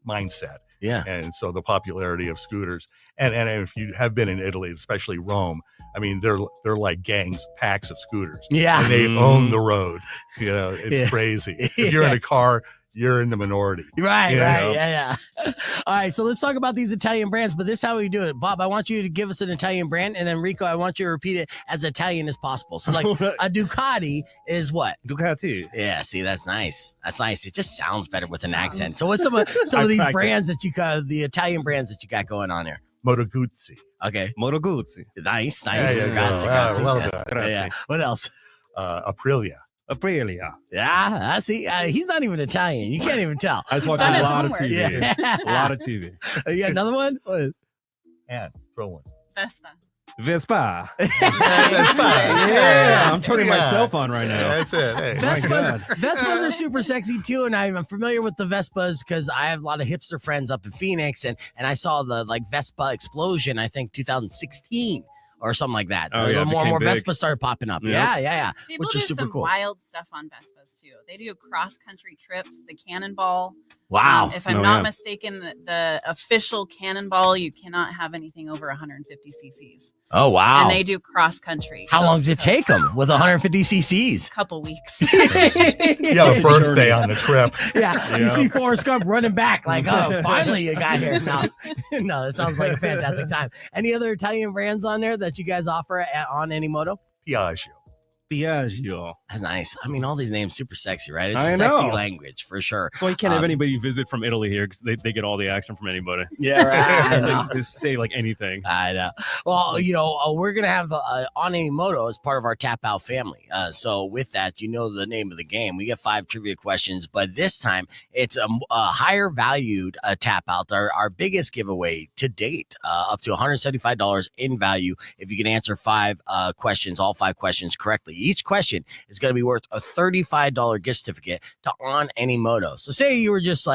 mindset. Yeah. And so the popularity of scooters, and if you have been in Italy, especially Rome, I mean, they're like gangs, packs of scooters. Yeah. And they own the road. You know, it's crazy. If you're in a car, you're in the minority. Right, you right. know? Yeah. All right. So let's talk about these Italian brands, but this is how we do it. Bob, I want you to give us an Italian brand, and then Rico, I want you to repeat it as Italian as possible. So like a Ducati is what? Ducati. Yeah, see, that's nice. That's nice. It just sounds better with an accent. So what's some of these brands that you got, the Italian brands that you got going on here? Moto Guzzi. Okay. Moto Guzzi. Nice. Yeah, Grazie. well Yeah. done. Yeah. What else? Aprilia. Aprilia. Yeah, I see. He's not even Italian. You can't even tell. I was watching a lot of TV. Yeah. A lot of TV. You got another one? What is? And throw one. Vespa. Vespa. Yeah, Yeah, I'm turning myself on right now. That's it. Hey, my God. Vespas are super sexy too, and I'm familiar with the Vespas because I have a lot of hipster friends up in Phoenix, and I saw the Vespa explosion. I think 2016 or something like that. Oh, yeah, it more and more became big. Vespas started popping up. Yeah. Yeah. People Which do is super some cool. wild stuff on Vespas too. They do cross-country trips, the Cannonball. Wow. If I'm not mistaken, the official Cannonball, you cannot have anything over 150 cc's. Oh wow. And they do cross-country. How long does it take them with 150 cc's? Couple weeks. You have a birthday on the trip. Yeah. You see Forrest Gump running back like, oh, finally you got here. No, it sounds like a fantastic time. Any other Italian brands on there that you guys offer On Any Moto? Piaggio. Piaggio. That's nice. I mean, all these names super sexy, right? It's I a sexy know. language for sure. So you can't have anybody visit from Italy here because they get all the action from anybody. Yeah, right. I So know. you just say like anything. I know. Well, we're going to have On Any Moto as part of our Tap Out family. So with that, you know the name of the game. We get 5 trivia questions, but this time it's a higher valued Tap Out, our biggest giveaway to date, up to $175 in value if you can answer 5 questions, all 5 questions correctly. Each question is going to be worth a $35 gift certificate to On Any Moto. So say you were just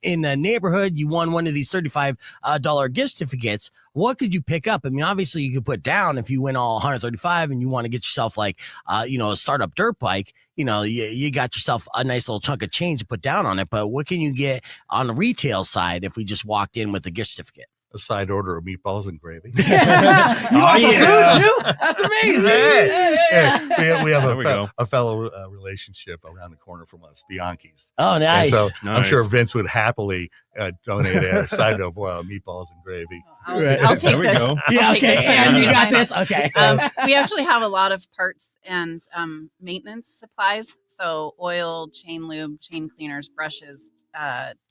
in a neighborhood, you won one of these $35 gift certificates. What could you pick up? I mean, obviously you could put down if you win all 135 and you want to get yourself a startup dirt bike, you got yourself a nice little chunk of change to put down on it. But what can you get on the retail side if we just walked in with a gift certificate? A side order of meatballs and gravy. You offer food too? That's amazing. Yeah. We have There we go. a fellow relationship around the corner from us, Bianchi's. Oh, And nice. so I'm Nice. sure Vince would happily donate a side of meatballs and gravy. I'll take There we this. go. Yeah, I'll take okay. this And you got question. this? Okay. We actually have a lot of parts and maintenance supplies. So oil, chain lube, chain cleaners, brushes,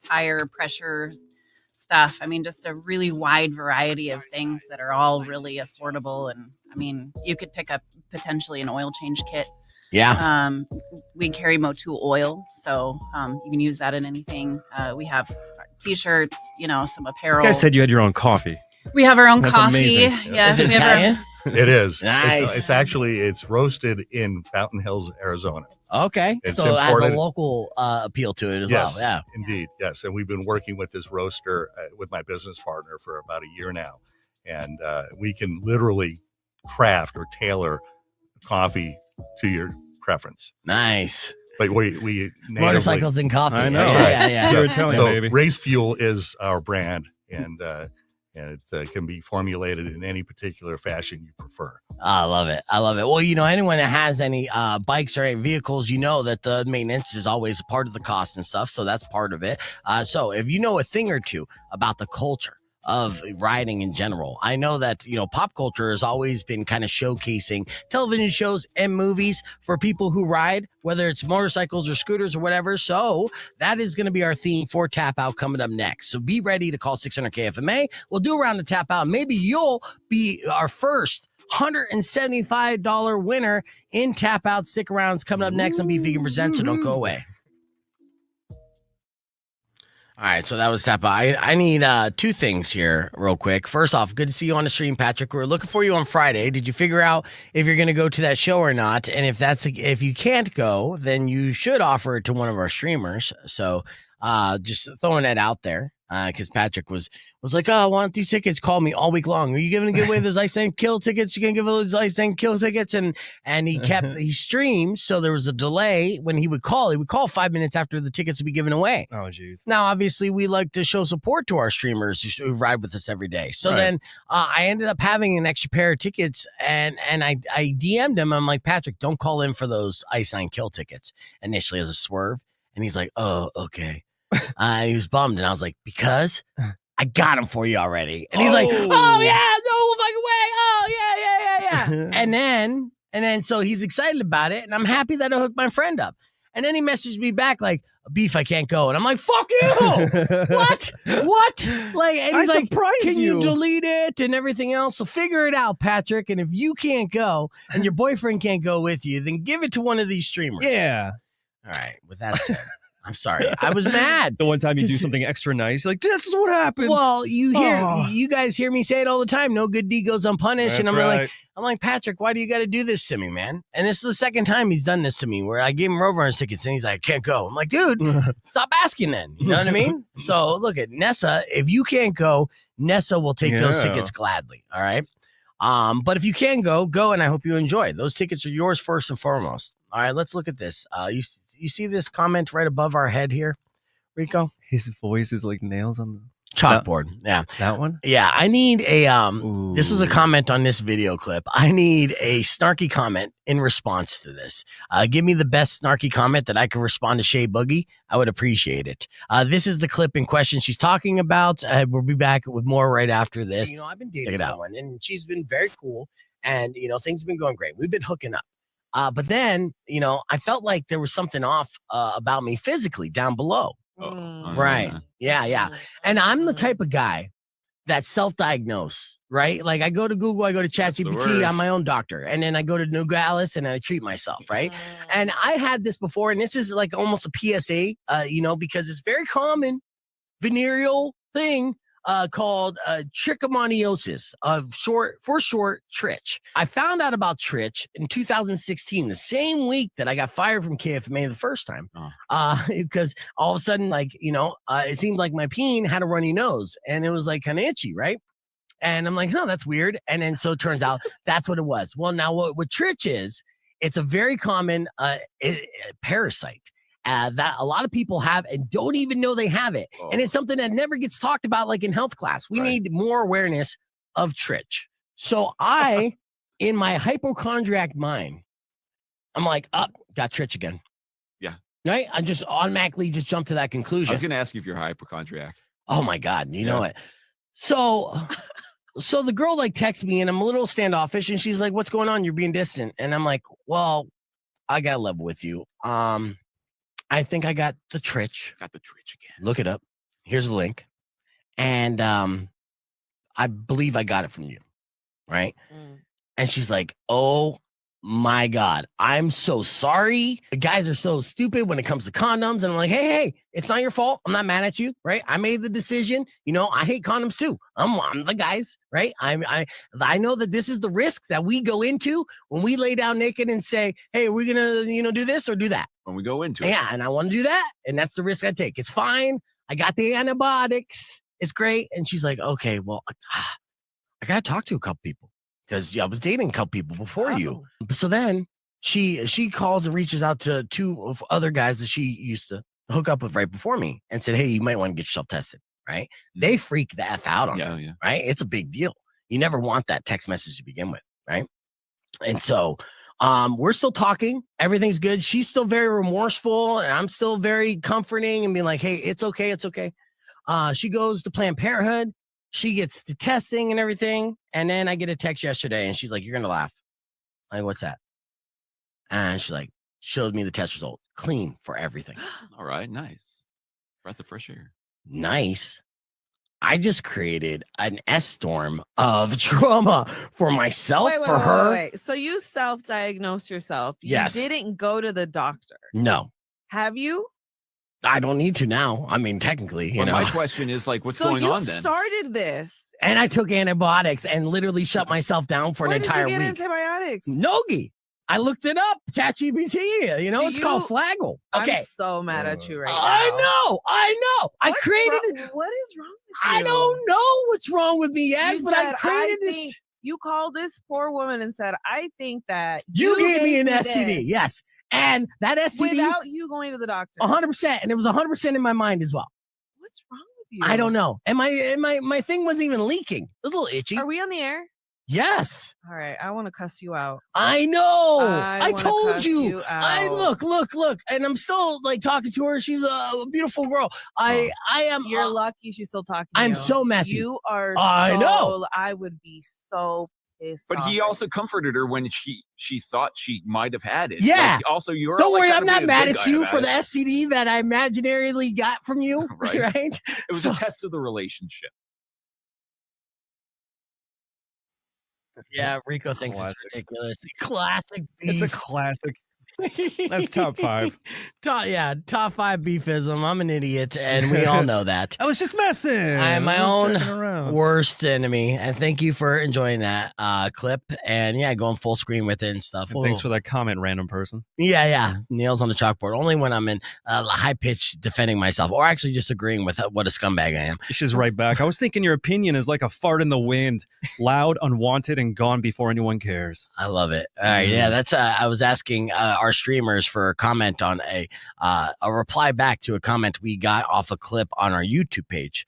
tire pressure stuff. I mean, just a really wide variety of things that are all really affordable. And I mean, you could pick up potentially an oil change kit. Yeah. We carry Motu oil, so you can use that in anything. We have t-shirts, some apparel. You guys said you had your own coffee. We have our own That's coffee. amazing. Yes, Is it we have our- Italian? It is. Nice. It's roasted in Fountain Hills, Arizona. Okay. It's So it has a imported. local appeal to it as Yes, well. Yeah. indeed. Yes. And we've been working with this roaster with my business partner for about a year now. And we can literally craft or tailor coffee to your preference. Nice. Like we natively, Motorcycles and coffee. I know. Yeah. You're Italian, so baby. Race Fuel is our brand, and it can be formulated in any particular fashion you prefer. I love it. Well, anyone that has any bikes or any vehicles, that the maintenance is always a part of the cost and stuff. So that's part of it. So if you know a thing or two about the culture of riding in general, I know that, pop culture has always been kind of showcasing television shows and movies for people who ride, whether it's motorcycles or scooters or whatever. So that is going to be our theme for Tap Out coming up next. So be ready to call 600 KFMA. We'll do around the Tap Out. Maybe you'll be our first $175 winner in Tap Out. Stick around. It's coming up next on Be Vegan Presents, so don't go away. All right, so that was Tap Out. I need 2 things here real quick. First off, good to see you on the stream, Patrick. We're looking for you on Friday. Did you figure out if you're going to go to that show or not? And if you can't go, then you should offer it to one of our streamers. So just throwing that out there. because Patrick was like, oh, I want these tickets. Call me all week long. Are you going to give away those Ice and Kill tickets? You going to give away those Ice and Kill tickets? And he streamed. So there was a delay when he would call. He would call 5 minutes after the tickets would be given away. Oh, jeez. Now, obviously, we like to show support to our streamers who ride with us every day. So then I ended up having an extra pair of tickets, and I DM'd him. I'm like, Patrick, don't call in for those Ice and Kill tickets initially as a swerve. And he's like, oh, okay. He was bummed, and I was like, because I got him for you already. And he's like, oh yeah, no fucking way. Oh yeah. and then so he's excited about it, and I'm happy that I hooked my friend up. And then he messaged me back like, Beef, I can't go. And I'm like, fuck you. What? Like, and he's like, can you delete it and everything else? So figure it out, Patrick. And if you can't go and your boyfriend can't go with you, then give it to one of these streamers. Yeah. All right. With that said, I'm sorry. I was mad. The one time you do something extra nice, you're like, this is what happens. Well, you guys hear me say it all the time. No good deed goes unpunished. That's and right. I'm like, Patrick, why do you got to do this to me, man? And this is the second time he's done this to me where I gave him Roadrunners tickets and he's like, I can't go. I'm like, dude, stop asking then. You know what I mean? So look at Nessa. If you can't go, Nessa will take those tickets gladly. All right. But if you can go, and I hope you enjoy. Those tickets are yours first and foremost. All right, let's look at this. You see this comment right above our head here, Rico? His voice is like nails on the chalkboard. Yeah. That one? Yeah, I need a this is a comment on this video clip. I need a snarky comment in response to this. Give me the best snarky comment that I can respond to Shay Boogie. I would appreciate it. This is the clip in question she's talking about. We'll be back with more right after this. I've been dating someone and she's been very cool, and things have been going great. We've been hooking up. But then, I felt like there was something off about me physically down below. Right. Yeah. And I'm the type of guy that self-diagnose, right? Like I go to Google, I go to ChatGPT, I'm my own doctor. And then I go to Nogales and I treat myself, right? And I had this before, and this is like almost a PSA, because it's very common venereal thing called trichomoniasis, for short, Trich. I found out about Trich in 2016, the same week that I got fired from KFMA the first time, because all of a sudden, it seemed like my peen had a runny nose, and it was like kind of itchy, right? And I'm like, that's weird. And then so it turns out that's what it was. Well, now what Trich is, it's a very common parasite. That a lot of people have and don't even know they have it. And it's something that never gets talked about like in health class. We need more awareness of Trich. So I, in my hypochondriac mind, I'm like, got Trich again. Yeah. Right? I just automatically just jumped to that conclusion. I was going to ask you if you're hypochondriac. Oh my God. You know it. So the girl texts me and I'm a little standoffish and she's like, what's going on? You're being distant. And I'm like, well, I got to level with you. I think I got the Trich. Got the Trich again. Look it up. Here's the link. And I believe I got it from you. Right? And she's like, oh my God, I'm so sorry. The guys are so stupid when it comes to condoms. And I'm like, hey, it's not your fault. I'm not mad at you. Right? I made the decision. I hate condoms too. I'm the guys. Right? I know that this is the risk that we go into when we lay down naked and say, hey, are we going to, do this or do that? When we go into it. Yeah, and I want to do that, and that's the risk I take. It's fine. I got the antibiotics. It's great. And she's like, okay, well, I got to talk to a couple people because I was dating a couple people before you. So then she calls and reaches out to two other guys that she used to hook up with right before me and said, hey, you might want to get yourself tested, right? They freak the F out on her, right? It's a big deal. You never want that text message to begin with, right? And so we're still talking. Everything's good. She's still very remorseful, and I'm still very comforting and being like, hey, it's okay. It's okay. She goes to Planned Parenthood. She gets the testing and everything. And then I get a text yesterday, and she's like, you're going to laugh. I'm like, what's that? And she showed me the test result. Clean for everything. All right. Nice. Breath of fresh air. Nice. I just created an S-storm of trauma for myself, for her. Wait. So you self-diagnosed yourself. Yes. You didn't go to the doctor. No. Have you? I don't need to now. I mean, technically, you know. My question is what's going on then? So you started this. And I took antibiotics and literally shut myself down for an entire week. Where did you get antibiotics? Nogi. I looked it up. ChatGPT. You know, it's called Flaggle. Okay. I'm so mad at you right now. I know. I created it. What is wrong with you? I don't know what's wrong with me, yes, You but I said, created this. think- You called this poor woman and said, I think that You gave me an this STD. Yes. And that STD, without you going to the doctor. 100%. And it was 100% in my mind as well. What's wrong with you? I don't know. And my thing wasn't even leaking. It was a little itchy. Are we on the air? Yes. All right. I want to cuss you out. I know. I wanna told cuss you. I out. look, and I'm still like talking to her. She's a beautiful girl. I am. You're lucky she's still talking to I'm you. so messy. You are I know. I would be so pissed But he off. also comforted her when she thought she might have had it. Yeah. Like, also, you're Don't like worry, kinda I'm not being a mad good at guy you about for the it. STD that I imaginarily got from you. Right. Right. It was a test of the relationship. Yeah, Rico thinks it's ridiculous. Classic beef. It's a classic. That's top 5. Top 5 beefism. I'm an idiot, and we all know that. I was just messing. I am my Just own joking around. worst enemy, and thank you for enjoying that clip. And yeah, going full screen with it and stuff. And thanks for that comment, random person. Yeah. Nails on the chalkboard. Only when I'm in high pitch defending myself, or actually just agreeing with what a scumbag I am. She's right back. I was thinking your opinion is like a fart in the wind, loud, unwanted, and gone before anyone cares. I love it. All right, yeah, that's. I was asking our streamers for a comment on a reply back to a comment we got off a clip on our YouTube page.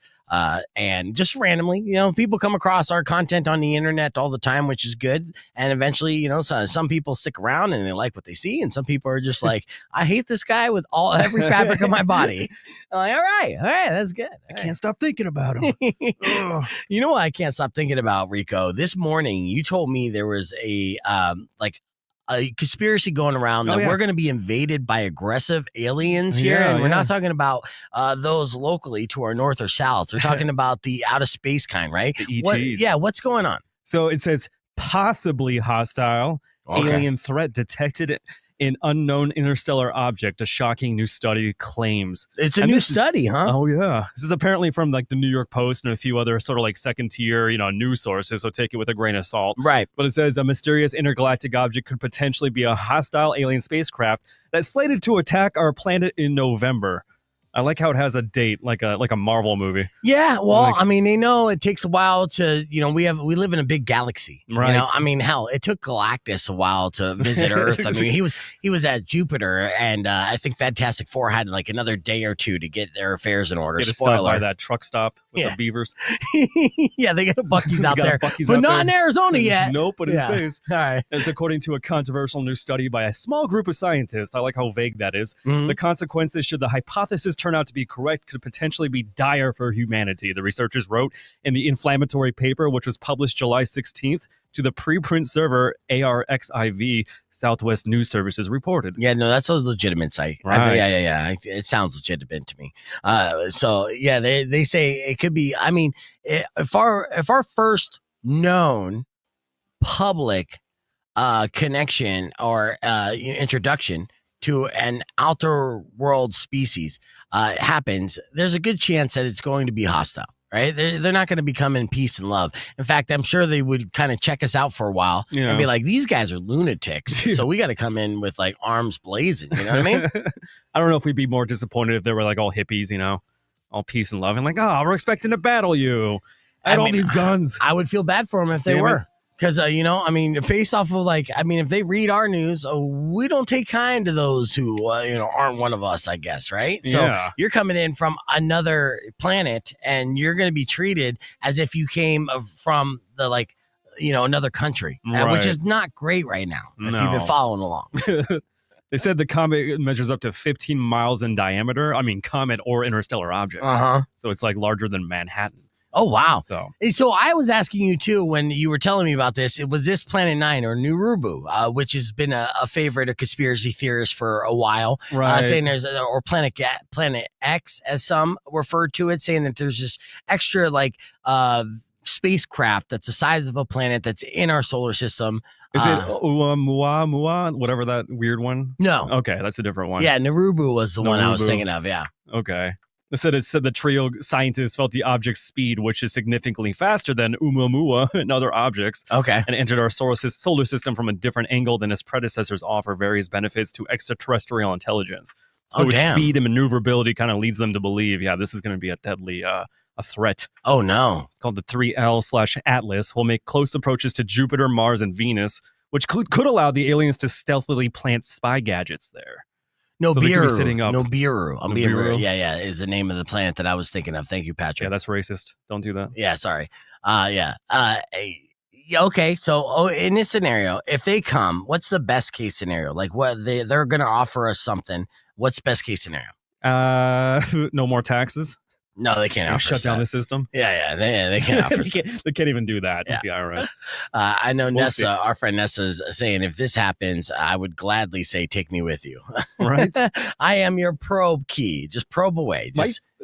And just randomly, people come across our content on the internet all the time, which is good. And eventually, some people stick around and they like what they see, and some people are just like, I hate this guy with every fabric of my body. I'm like, all right, that's good. I can't stop thinking about him. You know what I can't stop thinking about, Rico? This morning, you told me there was a conspiracy going around that we're going to be invaded by aggressive aliens here. And we're not talking about those locally to our north or south. We're talking about the out of space kind, right? The ETs. What's going on? So it says possibly hostile alien threat detected in unknown interstellar object, a shocking new study claims. It's a new study, huh? Oh, yeah. This is apparently from like the New York Post and a few other sort of like second tier, news sources. So take it with a grain of salt. Right. But it says a mysterious intergalactic object could potentially be a hostile alien spacecraft that's slated to attack our planet in November. I like how it has a date, like a Marvel movie. Yeah, well, they know it takes a while to, we live in a big galaxy. Right. Hell, it took Galactus a while to visit Earth. He was at Jupiter, and I think Fantastic Four had like another day or two to get their affairs in order. Get to stop by that truck stop with the beavers. Yeah, they got a Buc-ee's out there, but not in Arizona yet. Nope, but in space. All right. It's according to a controversial new study by a small group of scientists. I like how vague that is. Mm-hmm. The consequences, should the hypothesis turn out to be correct, could potentially be dire for humanity, the researchers wrote in the inflammatory paper, which was published July 16th to the preprint server ARXIV. Southwest News Services reported. Yeah, no, that's a legitimate site. Right. Yeah. It sounds legitimate to me. So yeah, they say it could be. If our first known public connection or introduction to an outer world species happens, there's a good chance that it's going to be hostile, right? They're not going to become in peace and love. In fact, I'm sure they would kind of check us out for a while and be like, these guys are lunatics. So we got to come in with like arms blazing. You know what I mean? I don't know if we'd be more disappointed if they were like all hippies, all peace and love, and like, we're expecting to battle you. I had all these guns. I would feel bad for them if they were. Because, based off of if they read our news, we don't take kind to those who, aren't one of us, I guess, right? So you're coming in from another planet and you're going to be treated as if you came from the, another country, which is not great right now, if you've been following along. They said the comet measures up to 15 miles in diameter. Comet or interstellar object. Uh-huh. So it's like larger than Manhattan. Oh, wow. So I was asking you, too, when you were telling me about this, it was this Planet 9 or New Reboot, which has been a favorite of conspiracy theorists for a while, right? Saying or Planet X, as some referred to it, saying that there's this extra, spacecraft that's the size of a planet that's in our solar system. Is it Oumuamua, whatever that weird one? No. Okay, that's a different one. Yeah, Narubu was the one I was thinking of, yeah. Okay. It said the trio scientists felt the object's speed, which is significantly faster than Oumuamua and other objects. Okay. And entered our solar system from a different angle than its predecessors, offer various benefits to extraterrestrial intelligence. So its speed and maneuverability kind of leads them to believe, this is going to be a deadly a threat. Oh, no. It's called the 3L/Atlas. Will make close approaches to Jupiter, Mars, and Venus, which could allow the aliens to stealthily plant spy gadgets there. Nibiru. Yeah, is the name of the planet that I was thinking of. Thank you, Patrick. Yeah, that's racist. Don't do that. Yeah, sorry. Okay, so in this scenario, if they come, what's the best case scenario? Like, what they're going to offer us something. What's best case scenario? No more taxes. No, they can't shut down the system. Yeah, they can't offer. They can't even do that with the IRS. I know Nessa, our friend Nessa, is saying if this happens, I would gladly say, take me with you. Right? I am your probe key. Just probe away.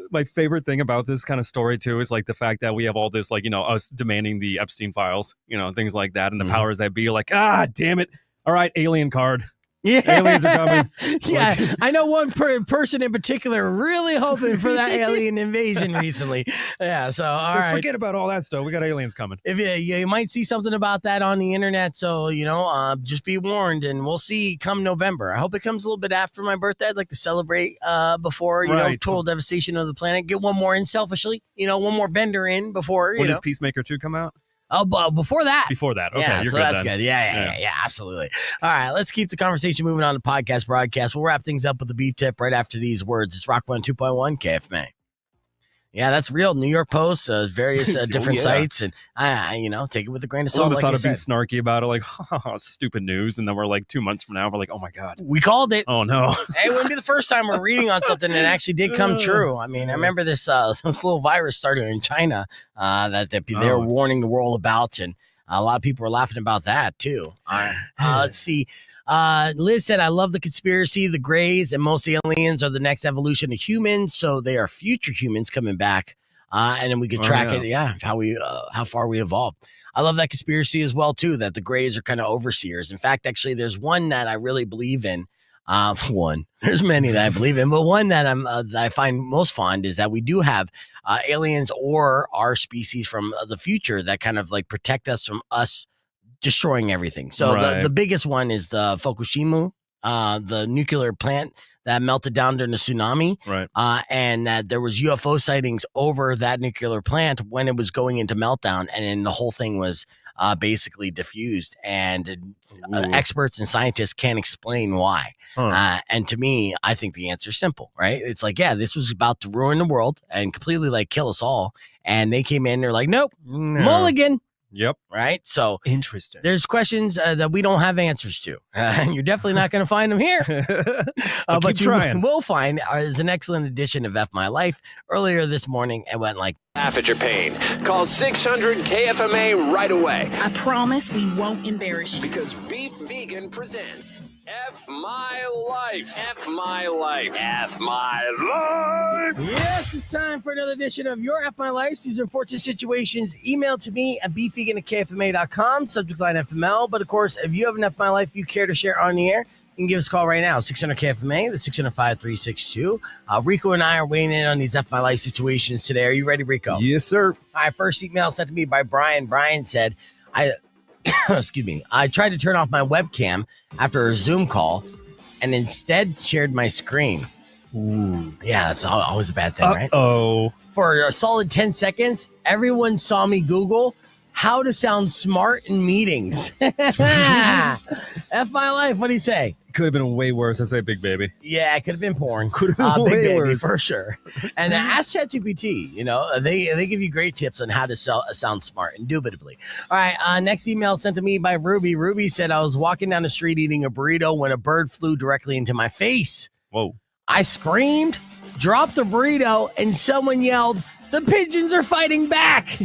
My favorite thing about this kind of story too is like the fact that we have all this, like, us demanding the Epstein files, things like that, and the powers that be are like, damn it, all right, alien card. Yeah, aliens are coming. Yeah, I know one person in particular really hoping for that alien invasion recently. Yeah, so all right, forget about all that stuff. We got aliens coming. If you might see something about that on the internet, so just be warned, and we'll see come November. I hope it comes a little bit after my birthday. I'd like to celebrate before total devastation of the planet. Get one more in selfishly, one more bender in before. When does Peacemaker 2 come out? Oh, before that. Okay, yeah, you're so good that's then. good. Yeah, absolutely. All right, let's keep the conversation moving on to podcast broadcast. We'll wrap things up with the beef tip right after these words. It's Rock 102.1 KFMA. Yeah, that's real. New York Post, various different sites, and take it with a grain of salt. I thought of being snarky about it, like, stupid news, and then we're like 2 months from now, we're like, oh my god, we called it. Oh no, it wouldn't be the first time we're reading on something that actually did come true. I mean, I remember this little virus started in China that they were warning the world about, and a lot of people were laughing about that too. All right, let's see. Liz said, I love the conspiracy. The Greys and most aliens are the next evolution of humans. So they are future humans coming back. And then we could track it. Yeah. How far we evolved. I love that conspiracy as well, too, that the Greys are kind of overseers. In fact, actually, there's one that I really believe in. There's many that I believe in, but one that I find most fond is that we do have aliens or our species from the future that kind of like protect us from us destroying everything. So the biggest one is the Fukushima, the nuclear plant that melted down during the tsunami. Right. And that there was UFO sightings over that nuclear plant when it was going into meltdown. And then the whole thing was basically diffused. And experts and scientists can't explain why. And to me, I think the answer is simple, right? It's like, this was about to ruin the world and completely like kill us all. And they came in, they're like, nope, mulligan. Yep. Right. So interesting. There's questions that we don't have answers to, and you're definitely not going to find them here. But you will find is an excellent edition of F My Life. Earlier this morning, it went like, laugh at your pain. Call 600 KFMA right away. I promise we won't embarrass you. Because Beef Vegan presents F My Life. F My Life. F My Life. Yes, it's time for another edition of Your F My Life. These are unfortunate situations. Email to me at beefvegan@kfma.com. Subject line FML. But of course, if you have an F My Life you care to share on the air, you can give us a call right now, 600 KFMA, the 605-362. Rico and I are weighing in on these F My Life situations today. Are you ready, Rico? Yes, sir. All right, first email sent to me by Brian. Brian said, excuse me, I tried to turn off my webcam after a Zoom call and instead shared my screen. Ooh. Yeah, that's always a bad thing, right? Uh-oh. For a solid 10 seconds, everyone saw me Google how to sound smart in meetings. F My Life, what do you say? Could have been way worse. I say big baby. Yeah, it could have been porn. Could have been big way baby, worse. for sure. And ask ChatGPT. They give you great tips on how to sound smart, indubitably. All right, next email sent to me by Ruby. Ruby said, I was walking down the street eating a burrito when a bird flew directly into my face. Whoa. I screamed, dropped the burrito, and someone yelled, the pigeons are fighting back.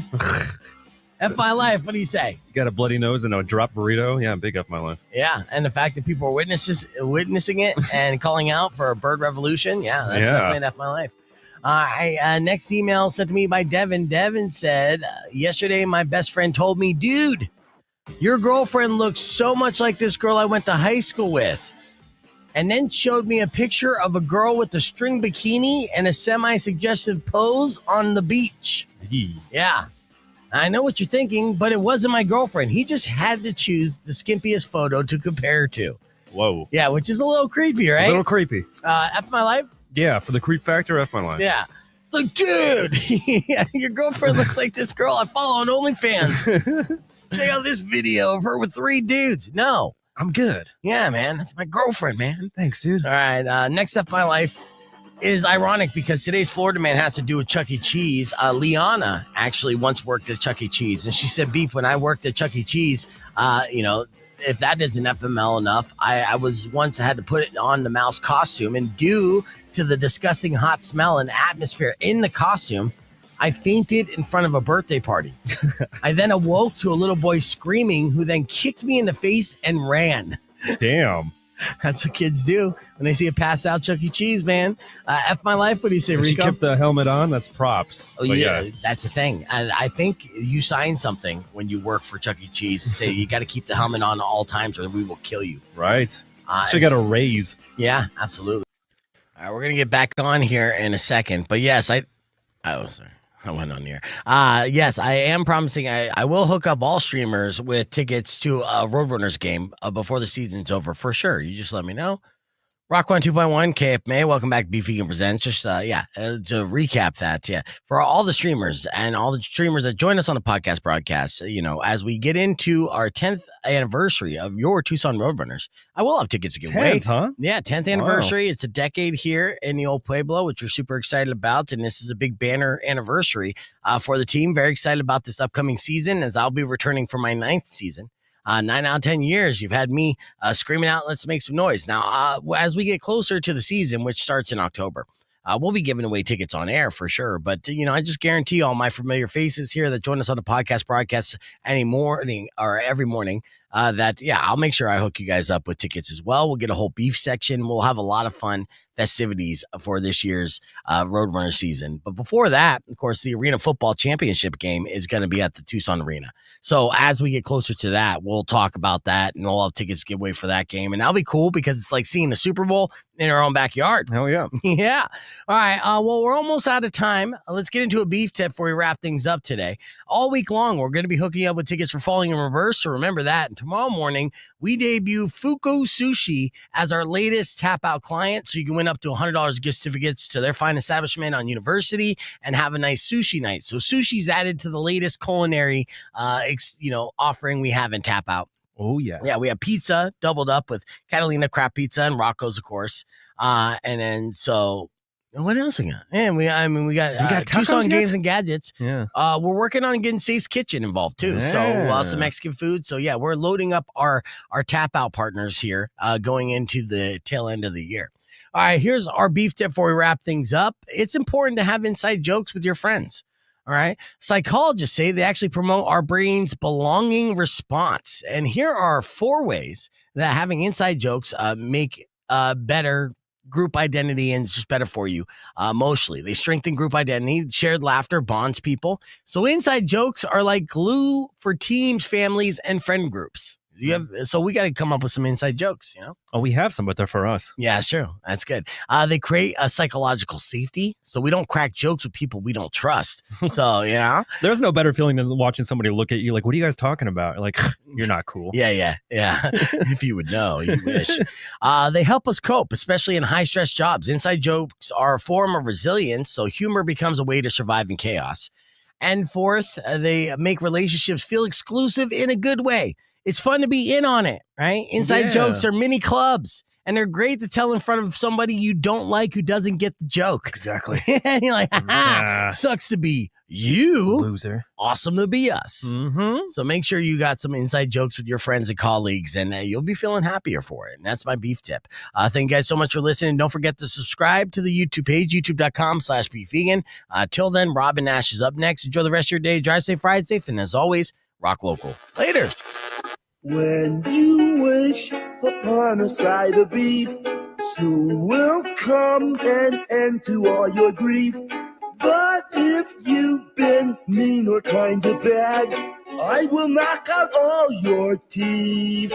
F My Life, what do you say? You got a bloody nose and a drop burrito? Yeah, big F My Life. Yeah, and the fact that people are witnessing it and calling out for a bird revolution, that's definitely an F My Life. Next email sent to me by Devin. Devin said, yesterday my best friend told me, dude, your girlfriend looks so much like this girl I went to high school with. and then showed me a picture of a girl with a string bikini and a semi-suggestive pose on the beach. Yeah. I know what you're thinking, but it wasn't my girlfriend. He just had to choose the skimpiest photo to compare to. Whoa. Yeah, which is a little creepy, right? A little creepy. F my life? Yeah, for the creep factor, F my life. Yeah. It's like, dude, your girlfriend looks like this girl I follow on OnlyFans. Check out this video of her with 3 dudes. No. I'm good. Yeah, man. That's my girlfriend, man. Thanks, dude. All right. Next F my life is ironic because today's Florida man has to do with Chuck E. Cheese. Liana actually once worked at Chuck E. Cheese, and she said, Beef, when I worked at Chuck E. Cheese, if that isn't FML enough, I was once had to put it on the mouse costume, and due to the disgusting hot smell and atmosphere in the costume, I fainted in front of a birthday party. I then awoke to a little boy screaming, who then kicked me in the face and ran. Damn. That's what kids do when they see a passed out Chuck E. Cheese, man. F my life. What do you say, If Rico? she kept the helmet on, that's props. Oh, But yeah, that's the thing. And I think you sign something when you work for Chuck E. Cheese to say you got to keep the helmet on all times or we will kill you. Right. She got a raise. Yeah, absolutely. All right, we're going to get back on here in a second. But yes, sorry. I went on here. Yes, I am promising I will hook up all streamers with tickets to a Roadrunners game before the season's over for sure. You just let me know. Rock 1 2.1 KFMA. Welcome back to Beef Vegan Presents. Just to recap that, for all the streamers and all the streamers that join us on the podcast broadcast, as we get into our 10th anniversary of your Tucson Roadrunners, I will have tickets to give away. 10th, huh? Yeah, 10th anniversary. Wow. It's a decade here in the old Pueblo, which we're super excited about. And this is a big banner anniversary for the team. Very excited about this upcoming season as I'll be returning for my 9th season. 9 out of 10 years, you've had me screaming out, let's make some noise. Now, as we get closer to the season, which starts in October, we'll be giving away tickets on air for sure. But, I just guarantee all my familiar faces here that join us on the podcast broadcast every morning I'll make sure I hook you guys up with tickets as well. We'll get a whole beef section. We'll have a lot of fun festivities for this year's Roadrunner season. But before that, of course, the Arena Football Championship game is going to be at the Tucson Arena. So as we get closer to that, we'll talk about that, and we'll have tickets to give away for that game. And that'll be cool because it's like seeing the Super Bowl in our own backyard. Hell yeah. Yeah. All right. Well, we're almost out of time. Let's get into a beef tip before we wrap things up today. All week long, we're going to be hooking you up with tickets for Falling in Reverse. So remember that. And tomorrow morning, we debut Fuku Sushi as our latest tap out client. So you can win up to $100 gift certificates to their fine establishment on University and have a nice sushi night. So sushi's added to the latest culinary, offering we have in Tap Out. Oh, yeah. Yeah, we have pizza doubled up with Catalina Crab Pizza and Rocco's, of course. And then, so what else we got? And we got Tucson Games and Gadgets. Yeah. We're working on getting Safe Kitchen involved too. Yeah. So some Mexican food. So yeah, we're loading up our tap out partners here going into the tail end of the year. All right, here's our beef tip before we wrap things up. It's important to have inside jokes with your friends. All right. Psychologists say they actually promote our brain's belonging response. And here are 4 ways that having inside jokes make better group identity and it's just better for you emotionally. They strengthen group identity. Shared laughter bonds people. So inside jokes are like glue for teams, families, and friend groups. So we got to come up with some inside jokes, Oh, we have some, but they're for us. Yeah, sure. That's good. They create a psychological safety. So we don't crack jokes with people we don't trust. So, There's no better feeling than watching somebody look at you like, what are you guys talking about? Like, you're not cool. Yeah. If you would know, you wish. They help us cope, especially in high stress jobs. Inside jokes are a form of resilience. So humor becomes a way to survive in chaos. And fourth, they make relationships feel exclusive in a good way. It's fun to be in on it, right? Inside jokes are mini clubs, and they're great to tell in front of somebody you don't like who doesn't get the joke. Exactly. And you're like, sucks to be you. Loser. Awesome to be us. Mm-hmm. So make sure you got some inside jokes with your friends and colleagues, and you'll be feeling happier for it. And that's my beef tip. Thank you guys so much for listening. Don't forget to subscribe to the YouTube page, youtube.com/beefvegan. Till then, Robin Nash is up next. Enjoy the rest of your day. Drive safe, ride safe, and as always, rock local. Later. When you wish upon a side of beef, soon will come an end to all your grief. But if you've been mean or kind of bad, I will knock out all your teeth.